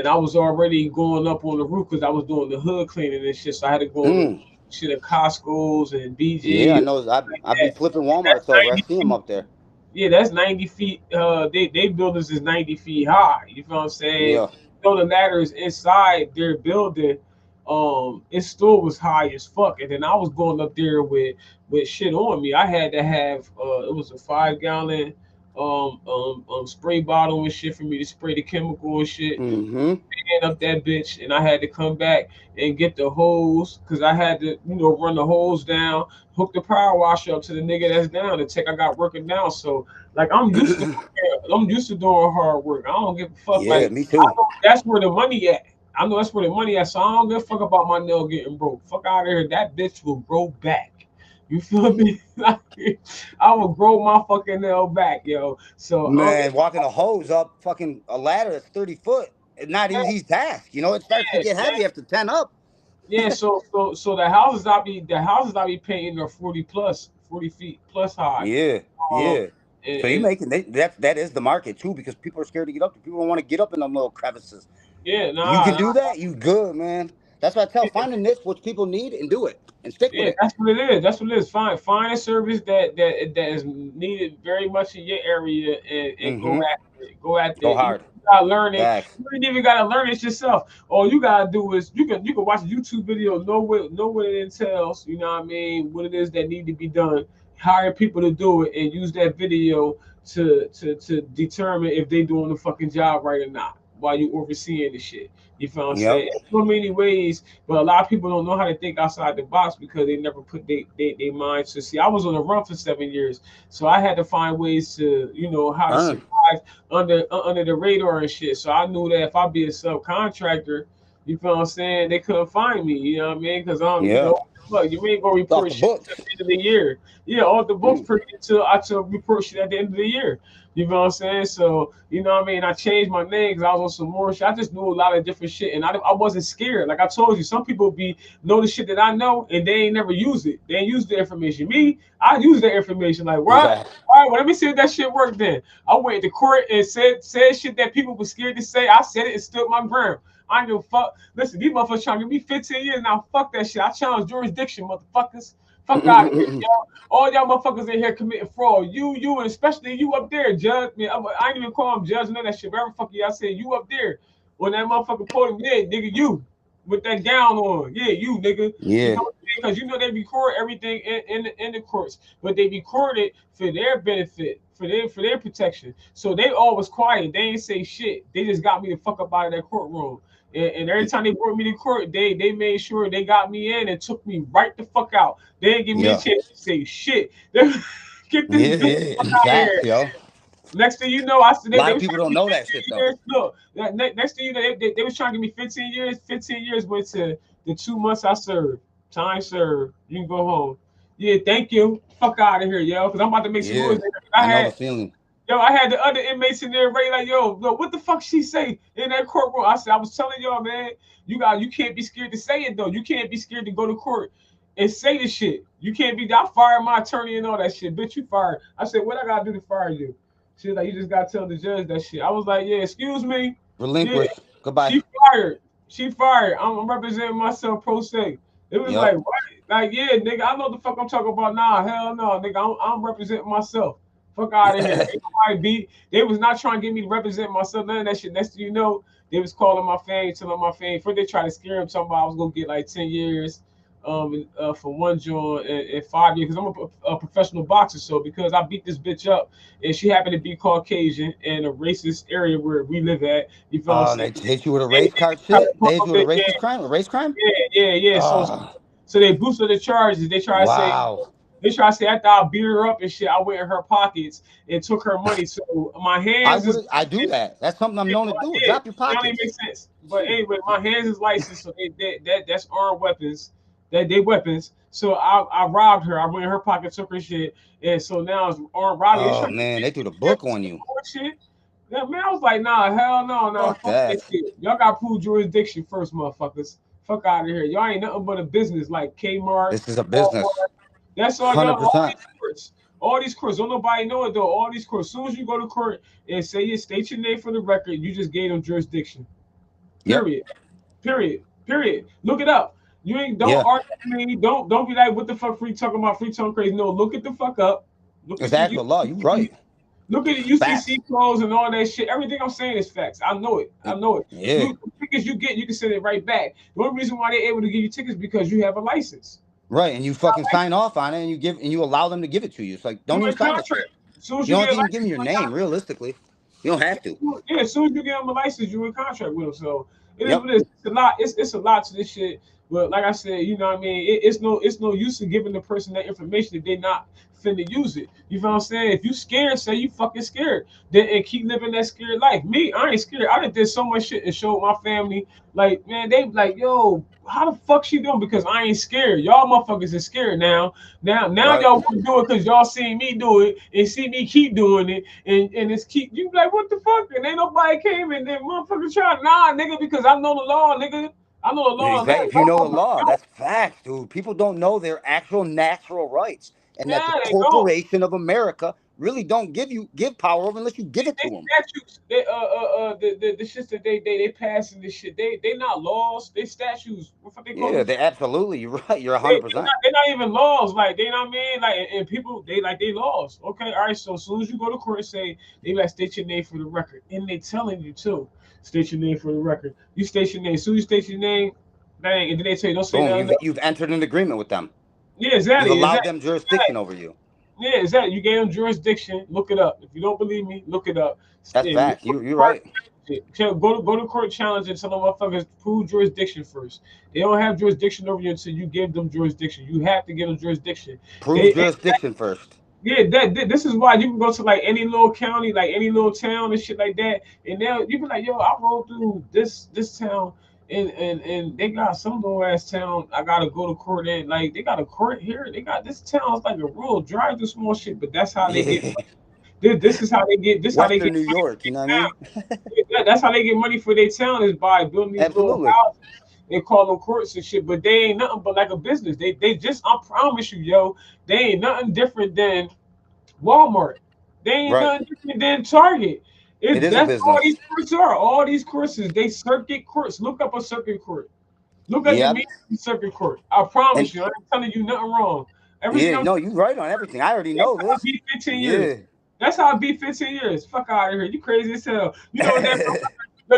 I was already going up on the roof because I was doing the hood cleaning and shit. So I had to go on the Mm. shit at Costco's and Yeah, I BG know. like I be that. flipping That's Walmarts over. I 90 see them feet. up there. Yeah, that's 90 feet. They buildings is 90 feet high. You feel what I'm saying? Yeah. So the ladders inside their building, it still was high as fuck. And then I was going up there with shit on me. I had to have it was a 5 gallon spray bottle and shit for me to spray the chemical and shit Mm-hmm. up that bitch, and I had to come back and get the hose because I had to, run the hose down, hook the power washer up to the nigga that's down, the tech I got working down. So like I'm used to doing hard work. I don't give a fuck. Yeah, Like me I too. know that's where the money at. I know that's where the money at. So I don't give a fuck about my nail getting broke. Fuck out of here. That bitch will grow back. You feel me? Like, I will grow my fucking nail back, yo. So Man, walking a hose up fucking a ladder that's 30 foot. It's not easy task. You know, it starts to yeah, get heavy after 10 up. yeah, so the houses I be painting are 40 feet plus high. Yeah, Um yeah. and, So you and making that is the market too because people are scared to get up there. People don't want to get up in them little crevices. yeah, You can nah, do that. You good, man. That's what I tell. Find a niche which people need and do it and stick with yeah, it. that's what it is. That's what it is. Find a service that is needed very much in your area and go Mm-hmm. after it. Go after Go it. You hard. gotta learn it. Facts. You ain't even gotta learn it yourself. All you gotta do is you can watch a YouTube video, know what it entails, you know what I mean, what it is that need to be done, hire people to do it and use that video to determine if they doing the fucking job right or not. while you overseeing the shit. You feel what I'm Yep. saying? In so many ways, but a lot of people don't know how to think outside the box because they never put their mind to see. I was on the run for 7 years, so I had to find ways to, how to Earn. survive under the radar and shit. So I knew that if I be a subcontractor, you feel what I'm saying, they couldn't find me. You know what I mean? Because Yeah. look, you ain't gonna Off report the shit books. at the end of the year. Yeah, off the books Mm. until I report shit at the end of the year. You know what I'm saying? So, you know what I mean? I changed my name because I was on some more shit. I just knew a lot of different shit and I wasn't scared. Like I told you, some people know the shit that I know and they ain't never use it. They ain't use the information. Me, I use the information. Like, what? Exactly. All right, well, let me see if that shit worked then. I went to court and said shit that people were scared to say. I said it and stood my ground. I ain't give a fuck. Listen, these motherfuckers trying to give me 15 years now. Fuck that shit. I challenge jurisdiction, motherfuckers. Fuck out of here, yo. All y'all motherfuckers in here committing fraud. You, and especially you up there, Judge. I ain't even call him Judge, none of that shit. Whatever fuck y'all say, you up there. When that motherfucker podium, yeah, nigga, you. With that gown on. Yeah, you, nigga. You Yeah. know what I'm saying? Because you know they record everything in the courts. But they record it for their benefit, for their protection. So they always quiet. They ain't say shit. They just got me the fuck up out of that courtroom. And every time they brought me to court, they made sure they got me in and took me right the fuck out. They didn't give me a Yeah. chance to say shit. Get this Yeah. dude the Yeah. fuck out of Facts, here. yo. Next thing you know, I said A lot they of was people trying to don't give know me that shit 15 though. years. Look, next thing you know, they was trying to give me 15 years. 15 years went to the 2 months I served. Time served. You can go home. Yeah, thank you. Fuck out of here, yo. Because I'm about to make some Yeah. noise. I know the feeling. I had the other inmates in there ready, like, yo, what the fuck she say in that courtroom? I said, I was telling y'all, man, you can't be scared to say it though. You can't be scared to go to court and say the shit. You can't be. I fired my attorney and all that shit. Bitch, you fired. I said, what I gotta do to fire you? She was like, you just gotta tell the judge that shit. I was like, yeah, excuse me. Yeah, Relinquish. Goodbye. she fired. She fired. I'm representing myself pro se. It was Yep. like, what? Like, yeah, nigga, I know the fuck I'm talking about. Nah, hell no, nigga, I'm representing myself. Fuck out of here. Ain't nobody beat. They was not trying to get me to represent myself. None of that shit. Next thing you know, they was calling my fame, telling my fame. First, they tried to scare him, talking about I was gonna get like 10 years, for one joint and 5 years. Because I'm a professional boxer, so because I beat this bitch up, and she happened to be Caucasian in a racist area where we live at. You feel what I'm Oh, saying? they hit you with a They race card tried to shit? put They hit up you with a the, racist crime? A race crime? yeah. Ah, So they boosted the charges. They try to say wow. after I beat her up and shit, I went in her pockets and took her money. So my hands is I do that. That's something I'm known to do. yeah, Drop your that don't even pockets. make sense. But anyway, my hands is licensed, so that's armed weapons. They weapons. So I robbed her. I went in her pocket, took her shit, and so now it's armed robbery. They Oh trying to man, they threw the get book on you. shit. Yeah, man, I was like, nah, hell no, nah, Fuck fuck that that. shit. Y'all got to prove jurisdiction first, motherfuckers. Fuck out of here. Y'all ain't nothing but a business like Kmart, This is a business. Walmart. That's all y'all. All 100%. these courts. All these courts. Don't nobody know it though. All these courts. As soon as you go to court and say you state your name for the record, you just gave them jurisdiction. Yep. Period. Period. Look it up. You ain't don't Yeah. argue with me. Don't be like, what the fuck free talking about free tongue crazy. No, look it the fuck up. Look It's at the actual law. You right. look at the UCC Facts. clothes and all that shit. Everything I'm saying is facts. I know it. Yeah. The tickets you get, you can send it right back. The only reason why they're able to give you tickets because you have a license. Right. And you fucking sign off on it and you allow them to give it to you. It's like, don't You even in sign that shit. contract. As soon as You you don't have get a to even give license, me your you in name, contract. realistically. You don't have to. Yeah, as soon as you get them a license, you in contract with them. So it is Yep. what it is. It's a lot. It's a lot to this shit. But like I said, you know what I mean. It's no use in giving the person that information if they not finna use it. You feel what I'm saying? If you scared, say you fucking scared. Then and keep living that scared life. Me, I ain't scared. I done did so much shit and showed my family. Like man, they like yo, how the fuck she doing? Because I ain't scared. Y'all motherfuckers is scared now. Now Right. y'all want to do it because y'all seen me do it and see me keep doing it and it's keep you like what the fuck and ain't nobody came and then motherfuckers try nigga because I know the law nigga. I know the law. Exactly. If you know the law, that's facts, dude. People don't know their actual natural rights, and that the Yeah, they don't. corporation of America really don't give power over unless you give it to They them. statutes. The shit that they passing this shit. They not laws. They statutes. What the fuck they call Yeah, them? they absolutely. You're right. You're They, 100%. they're not even laws. Like they know what I mean. Like and people they laws. Okay, all right. So as soon as you go to court and say they like state your name for the record, and they telling you too, state your name for the record. You state your name. As soon as you state your name, dang, and then they tell you don't say Boom. nothing else. You've entered an agreement with them. Yeah, You've exactly, allowed them exactly. jurisdiction over you. Yeah, exactly. You gave them jurisdiction. Look it up. If you don't believe me, look it up. That's And look facts. You're right. So go to court challenge and tell them motherfuckers prove jurisdiction first. They don't have jurisdiction over you until you give them jurisdiction. You have to give them jurisdiction. Prove jurisdiction first. Yeah, this is why you can go to like any little county, like any little town and shit like that, and now you be like, yo, I rolled through this town, and they got some little ass town. I gotta go to court and like they got a court here. They got this town. It's like a real drive through small shit, but that's how they get. This is how they get. This Western how they get New York. You know what I mean? That's how they get money for their town is by building these little houses. They call them courts and shit, but they ain't nothing but like a business. They just, I promise you, yo, they ain't nothing different than Walmart. They ain't nothing different than Target. It is a business. All these courts are. All these courses, they circuit courts. Look up a circuit court. Look at the meaning of circuit court. I promise you, I ain't telling you nothing wrong. No, you're right on everything. I already know this. 15 years. That's how I beat 15 years. Fuck out of here. You crazy as hell. You know what that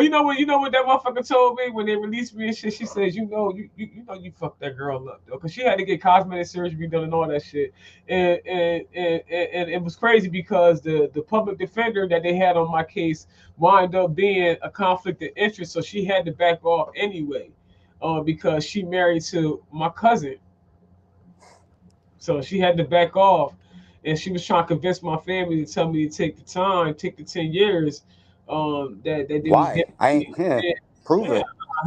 you know what that motherfucker told me when they released me and shit? She says, you know you fucked that girl up though. Cause she had to get cosmetic surgery done and all that shit. And it was crazy because the public defender that they had on my case wound up being a conflict of interest. So she had to back off anyway. Because she married to my cousin. So she had to back off. And she was trying to convince my family to tell me to take the time, take the 10 years. That they why? I ain't prove it.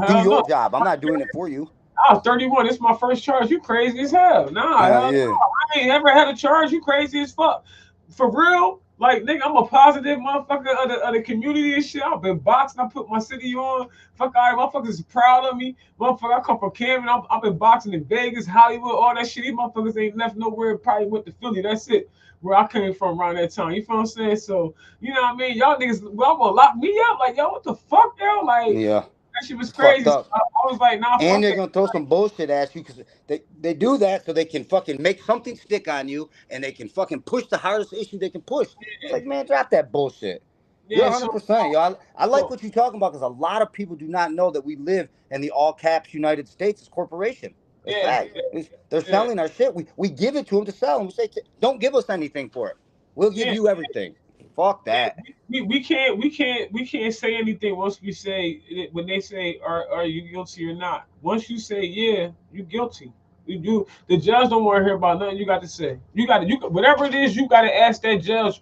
Do your job. I'm not doing it for you. I was 31. This is my first charge. You crazy as hell. Nah, no. I ain't ever had a charge. You crazy as fuck. For real? Like, nigga, I'm a positive motherfucker of the community and shit. I've been boxing. I put my city on. Fuck, all right, motherfuckers is proud of me. Motherfucker, I come from Camden. I've been boxing in Vegas, Hollywood, all that shit. These motherfuckers ain't left nowhere. Probably went to Philly. That's it. Where I came from around that time. You feel what I'm saying? So, you know what I mean? Y'all niggas, well, gonna lock me up. Like, yo, what the fuck, yo? Like, that shit was crazy. So I was like, nah, and they're going to throw some bullshit at you because they do that so they can fucking make something stick on you and they can fucking push the hardest issue they can push. It's like, man, drop that bullshit. You're 100%, yo. I like what you're talking about because a lot of people do not know that we live in the all caps United States as corporation. They're selling our shit. We give it to them to sell. And we say, don't give us anything for it. We'll give you everything. Fuck that. We can't say anything once we say when they say are you guilty or not. Once you say yeah, you guilty. You do. The judge don't want to hear about nothing you got to say. You whatever it is, you got to ask that judge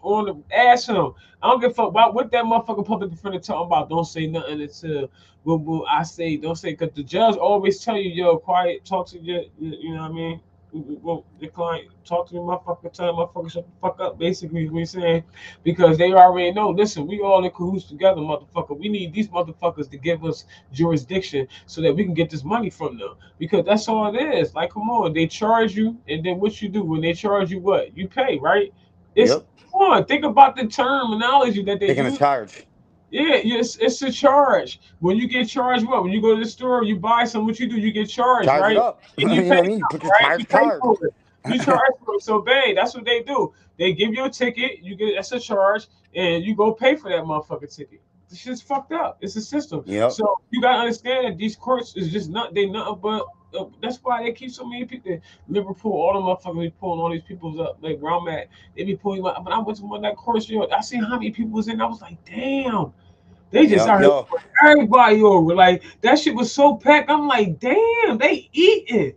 ask him. I don't give a fuck about what that motherfucking public defender talking about. Don't say nothing until I say. Don't say because the judge always tell you, yo, quiet, talk to you know what I mean. The client talk to the motherfucker, tell the motherfucker shut the fuck up. Basically, what we saying because they already know. Listen, we all in cahoots together, motherfucker. We need these motherfuckers to give us jurisdiction so that we can get this money from them because that's all it is. Like, come on, they charge you, and then what you do when they charge you? What you pay, right? Come on, think about the terminology that they're gonna charge. Yeah, yes, it's a charge. When you get charged, what? When you go to the store, you buy something, what you do? You get charged, charge right? It up. And you know what I mean? You put your charge card. You charge for it. So, babe, that's what they do. They give you a ticket, that's a charge, and you go pay for that motherfucking ticket. This shit's fucked up. It's a system. So you gotta understand that these courts is just nothing but. That's why they keep so many people. Liverpool, all the motherfuckers be pulling all these people up. Like where I'm at, they be pulling. But I went to one of that course, I seen how many people was in. I was like, damn. They just started everybody over. Like that shit was so packed. I'm like, damn, they eating.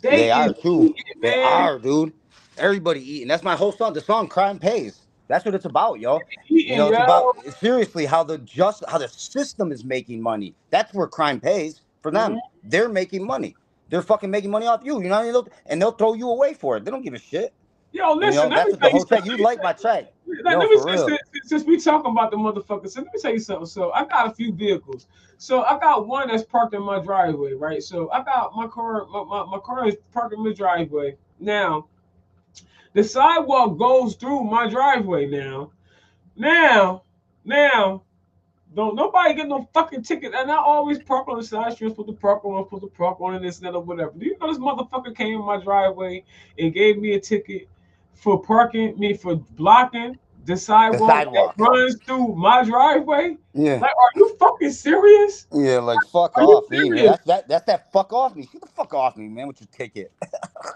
They are too. They are, dude. Everybody eating. That's my whole song. The song "Crime Pays." That's what it's about, yo. It's about seriously how the system is making money. That's where crime pays for them. Mm-hmm. They're making money. They're fucking making money off you. You know what I mean? And they'll throw you away for it. They don't give a shit. Yo, listen. That's what the whole track. You like my track. Since we talking about the motherfuckers, so let me tell you something. So I got a few vehicles. So I got one that's parked in my driveway, right? So I got my car. My car is parked in my driveway. Now, the sidewalk goes through my driveway. Now, don't nobody get no fucking ticket. And I always park on the side street. I'm supposed to park on and this and that or whatever. Do you know this motherfucker came in my driveway and gave me a ticket for blocking the sidewalk that runs through my driveway? Yeah. Like, are you fucking serious? Yeah, like fuck Are you off me, man. serious? That's that fuck off me. Get the fuck off me, man, with your ticket.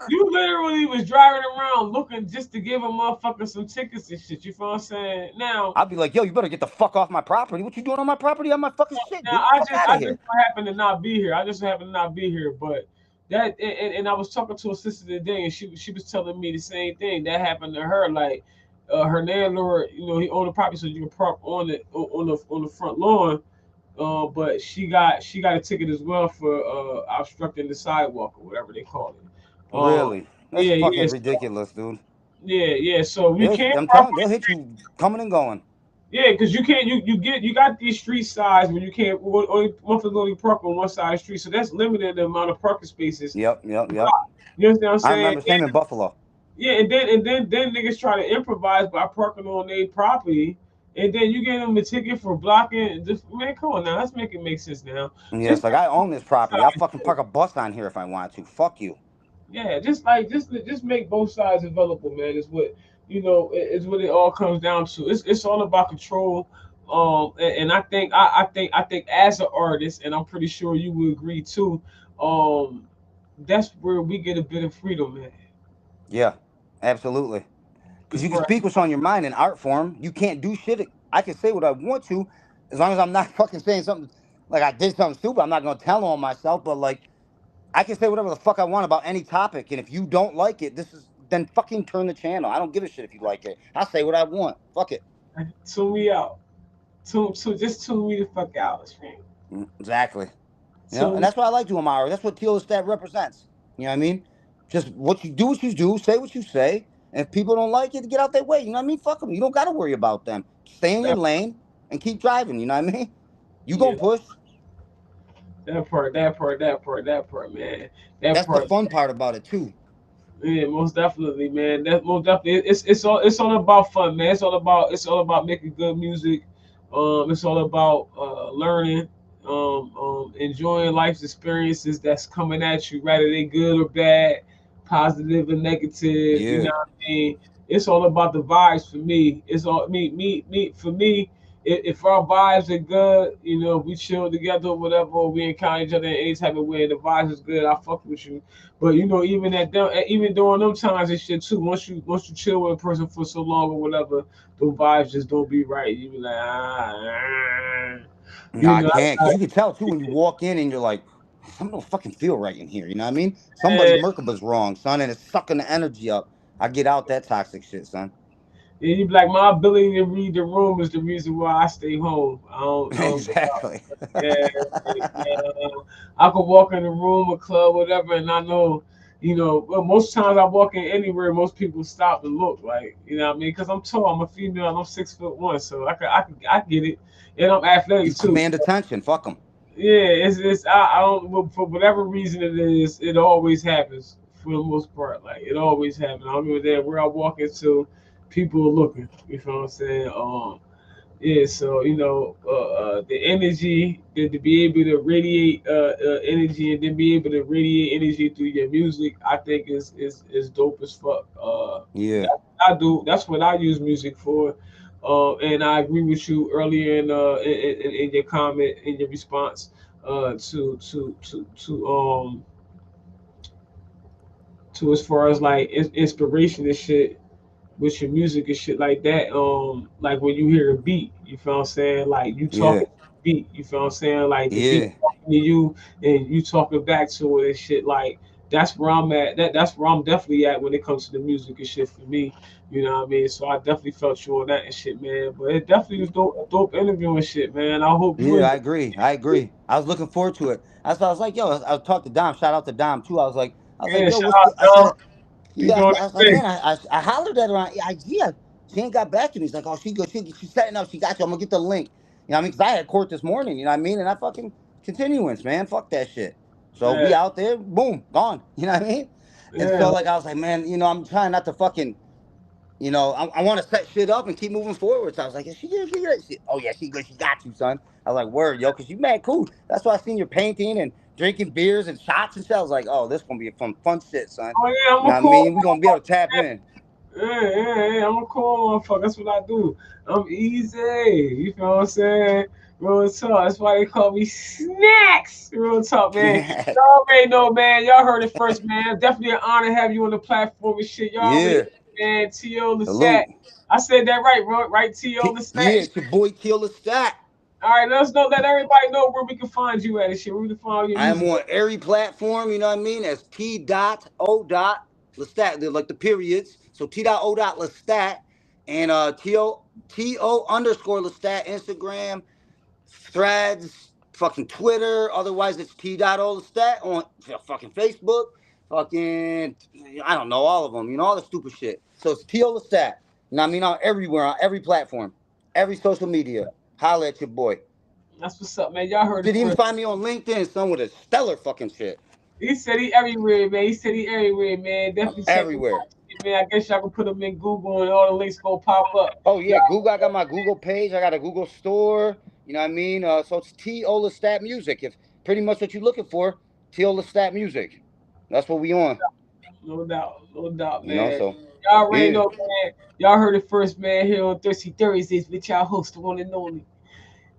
You literally was driving around looking just to give a motherfucker some tickets and shit. You feel what I'm saying? Now, I'll be like, yo, you better get the fuck off my property. What you doing on my property? On my fucking shit, now dude. Fuck out I of just here. so happen to not be here. I just so happen to not be here. But that and I was talking to a sister today, and she was telling me the same thing that happened to her. Like her landlord, you know, he owned the property, so you can park on the front lawn. But she got a ticket as well for obstructing the sidewalk or whatever they call it. Really? That's Yeah, yeah, fucking so, ridiculous, dude. yeah, yeah. So we can't I'm park. telling you, they'll hit you coming and going. Yeah, because you can't. You got these street sides where you can't only motherfuckers only park on one side of the street. So that's limited the amount of parking spaces. Yep, yep, yep. You understand what I'm I saying? remember same in Buffalo. Yeah, and then niggas try to improvise by parking on their property, and then you get them a ticket for blocking. Just man, come on now, let's make it make sense now. Yeah, it's Just like I own this property. I'll fucking park a bus on here if I want to. Fuck you. yeah, just make both sides available, man. Is what is what it all comes down to. It's all about control. And I think as an artist, and I'm pretty sure you would agree too. That's where we get a bit of freedom, man. Yeah, absolutely. Because As you can far speak what's on your mind in art form. You can't do shit. I can say what I want to, as long as I'm not fucking saying something like I did something stupid. I'm not gonna tell on myself, but like I can say whatever the fuck I want about any topic. And if you don't like it, then fucking turn the channel. I don't give a shit if you like it. I'll say what I want. Fuck it. tune me out, just tune me the fuck out, man. Exactly. You know, and So that's what I like doing my art. That's what Thirsdayz represents. You know what I mean? Just what you do, say what you say. And if people don't like it, get out their way. You know what I mean? Fuck them. You don't got to worry about them. Stay in your that, lane and keep driving. You know what I mean? You yeah, gonna push. that part, man. That That's the part. fun part about it too. Yeah, most definitely, man. That most definitely. It's all about fun, man. It's all about making good music. It's all about learning, enjoying life's experiences that's coming at you, whether they good or bad, positive or negative. You Yeah. know what I mean? It's all about the vibes for me. It's all me for me. If our vibes are good, we chill together, or whatever, or we encounter each other in any type of way, and the vibes is good, I fuck with you. But even during them times and shit too, once you chill with a person for so long or whatever, the vibes just don't be right. You be like, No, you I know, can't. Because you can tell too when you walk in and you're like, something don't fucking feel right in here. You know what I mean? Somebody yeah, Merkaba's wrong, son, and it's sucking the energy up. I get out that toxic shit, son. yeah, you be like, my ability to read the room is the reason why I stay home. I don't go out. Exactly. Yeah, yeah. I could walk in a room, a club, whatever, and I know, well, most times I walk in anywhere, most people stop and look, like, you know what I mean? Because I'm tall, I'm a female, and I'm 6'1", so I get it, and I'm You athletic too. command attention. Fuck them. Yeah, I don't well, for whatever reason it is, it always happens for the most part. Like it always happens. I don't give a damn where I walk into, people are looking. You know what I'm saying? Yeah, so the energy to be able to radiate energy and then be able to radiate energy through your music, I think is dope as fuck. Yeah. I do. That's what I use music for. And I agree with you earlier in your comment in your response to as far as like inspiration and shit with your music and shit like that. Like when you hear a beat, you feel what I'm saying? Like you Yeah. talking beat, you feel what I'm saying? Like the beat Yeah. talking to you and you talking back to it and shit. Like that's where I'm at. That's where I'm definitely at when it comes to the music and shit for me. You know what I mean? So I definitely felt you on that and shit, man. But it definitely was dope interview and shit, man. I hope you Yeah, I enjoy agree. I agree. I was looking forward to it. That's why I was like, yo, I talked to Dom. Shout out to Dom too. I was like, it. Yeah, yo, shout what's good? out I Dom. said, Keep yeah, doing I was that like, man, thing. I hollered at her on IG. She ain't got back to me. He's like, oh, she good. She's setting up. She got you. I'm gonna get the link. You know what I mean? Because I had court this morning. You know what I mean? And I fucking continuance, man. Fuck that shit. So we Yeah, out there, boom, gone. You know what I mean? And yeah, so like I was like, man, I'm trying not to fucking, I want to set shit up and keep moving forward. So I was like, is she good? She good? Oh yeah, she good. She got you, son. I was like, word, yo, because you mad cool. That's why I seen your painting and drinking beers and shots and shit. I was like, oh, this gonna be some fun shit, son. oh yeah, You know what I mean? We gonna be able to tap in. yeah. I'm a cool motherfucker. That's what I do. I'm easy. You feel what I'm saying? Real talk. That's why they call me Snackz. Real talk, man. Y'all already know, man. Y'all heard it first, man. Definitely an honor to have you on the platform and shit. Y'all already Yeah. know, man. T.O. Lestat. Salute. I said that right, bro. Right, T.O. Yeah, Lestat. it's your boy Teal Lestat. All right, let us know. Let everybody know where we can find you at and shit. Where we can find your I am music. on every platform, you know what I mean? As T.O. Lestat, they're like the periods. So T.O. Lestat and T.O. underscore Lestat, Instagram, Threads, fucking Twitter. Otherwise, it's T.O. Lestat on fucking Facebook. Fucking, I don't know, all of them, you know, all the stupid shit. So it's T.O. Lestat. You know what I mean? On everywhere, on every platform, every social media. Holla at your boy. That's what's up, man. Y'all heard it Didn't even first. find me on LinkedIn, son, with a stellar fucking shit. He said he everywhere, man. He said he everywhere, man. I'm Definitely check him everywhere. out, man. I guess y'all can put him in Google and all the links gonna pop up. Oh yeah, Google. I got my Google page. I got a Google store. You know what I mean? So it's T.O. Stat Music. If pretty much what you're looking for, T.O. Stat Music. That's what we on. No doubt, You know, man. so Y'all already yeah. know, man. Y'all heard it first, man. Here on Thirsty Thursdays with y'all host, the one and only,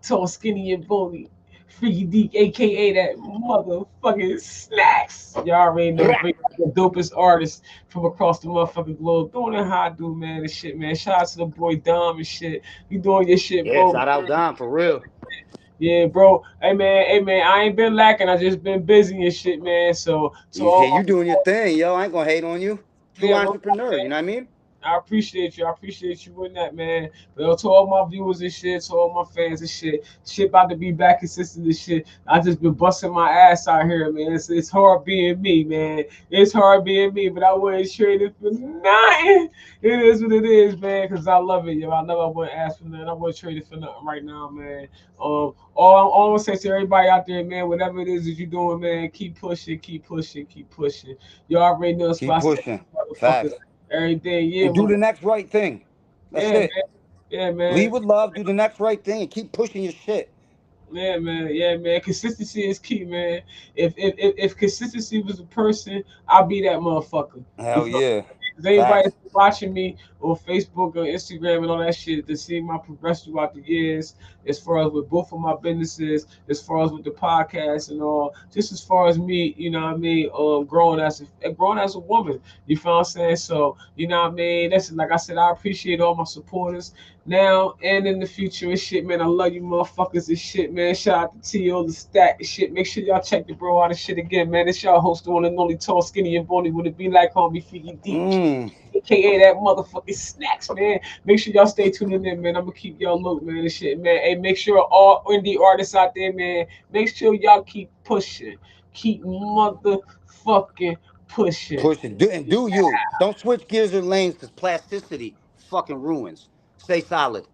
tall, skinny, and bony, Freaky Deek, aka that motherfucking Snackz. Y'all already know, Rah. bring out the dopest artists from across the motherfucking globe. Doing it how I do, man. And shit, man. Shout out to the boy Dom and shit. You doing your shit, Yeah, bro. shout out Don for real. Yeah, bro. Hey man, I ain't been lacking. I just been busy and shit, man. So to Yeah, all you my doing your thing, yo. I ain't gonna hate on you. True yeah, no, entrepreneur. You know what I mean? I appreciate you. I appreciate you in that, man. But to all my viewers and shit, to all my fans and shit about to be back consistent and shit. I just been busting my ass out here, man. It's hard being me, man. It's hard being me, but I wouldn't trade it for nothing. It is what it is, man, because I love it, yo. I know I wouldn't ask for nothing. I wouldn't trade it for nothing right now, man. All I'm gonna say to everybody out there, man, whatever it is that you're doing, man, keep pushing, keep pushing, keep pushing. You already know it's what Keep I say, pushing. motherfuckers. Facts. Everything, yeah, And do motherfucker. the next right thing. That's Yeah, man. it. Yeah, Lead man. with love. Do the next right thing and keep pushing your shit. Yeah, man. Yeah, man. Consistency is key, man. If consistency was a person, I'll be that motherfucker. You Hell feel me? yeah. If anybody Facts. watching me on Facebook or Instagram and all that shit to see my progress throughout the years, as far as with both of my businesses, as far as with the podcast and all, just as far as me, you know what I mean, growing as a woman. You feel what I'm saying? So, you know what I mean? That's like I said, I appreciate all my supporters now and in the future and shit, man. I love you motherfuckers and shit, man. Shout out to T.O. the Stack and shit. Make sure y'all check the bro out and shit again, man. It's y'all host, the one and only tall, skinny, and bony. Would it be like homie Figgy Deep? Mm. AKA that motherfucking Snackz, man. Make sure y'all stay tuning in, man. I'm gonna keep y'all look, man, and shit, man. Hey, make sure all indie artists out there, man, make sure y'all keep pushing. Keep motherfucking pushing. Push it. Do you. Don't switch gears or lanes because plasticity fucking ruins. Stay solid.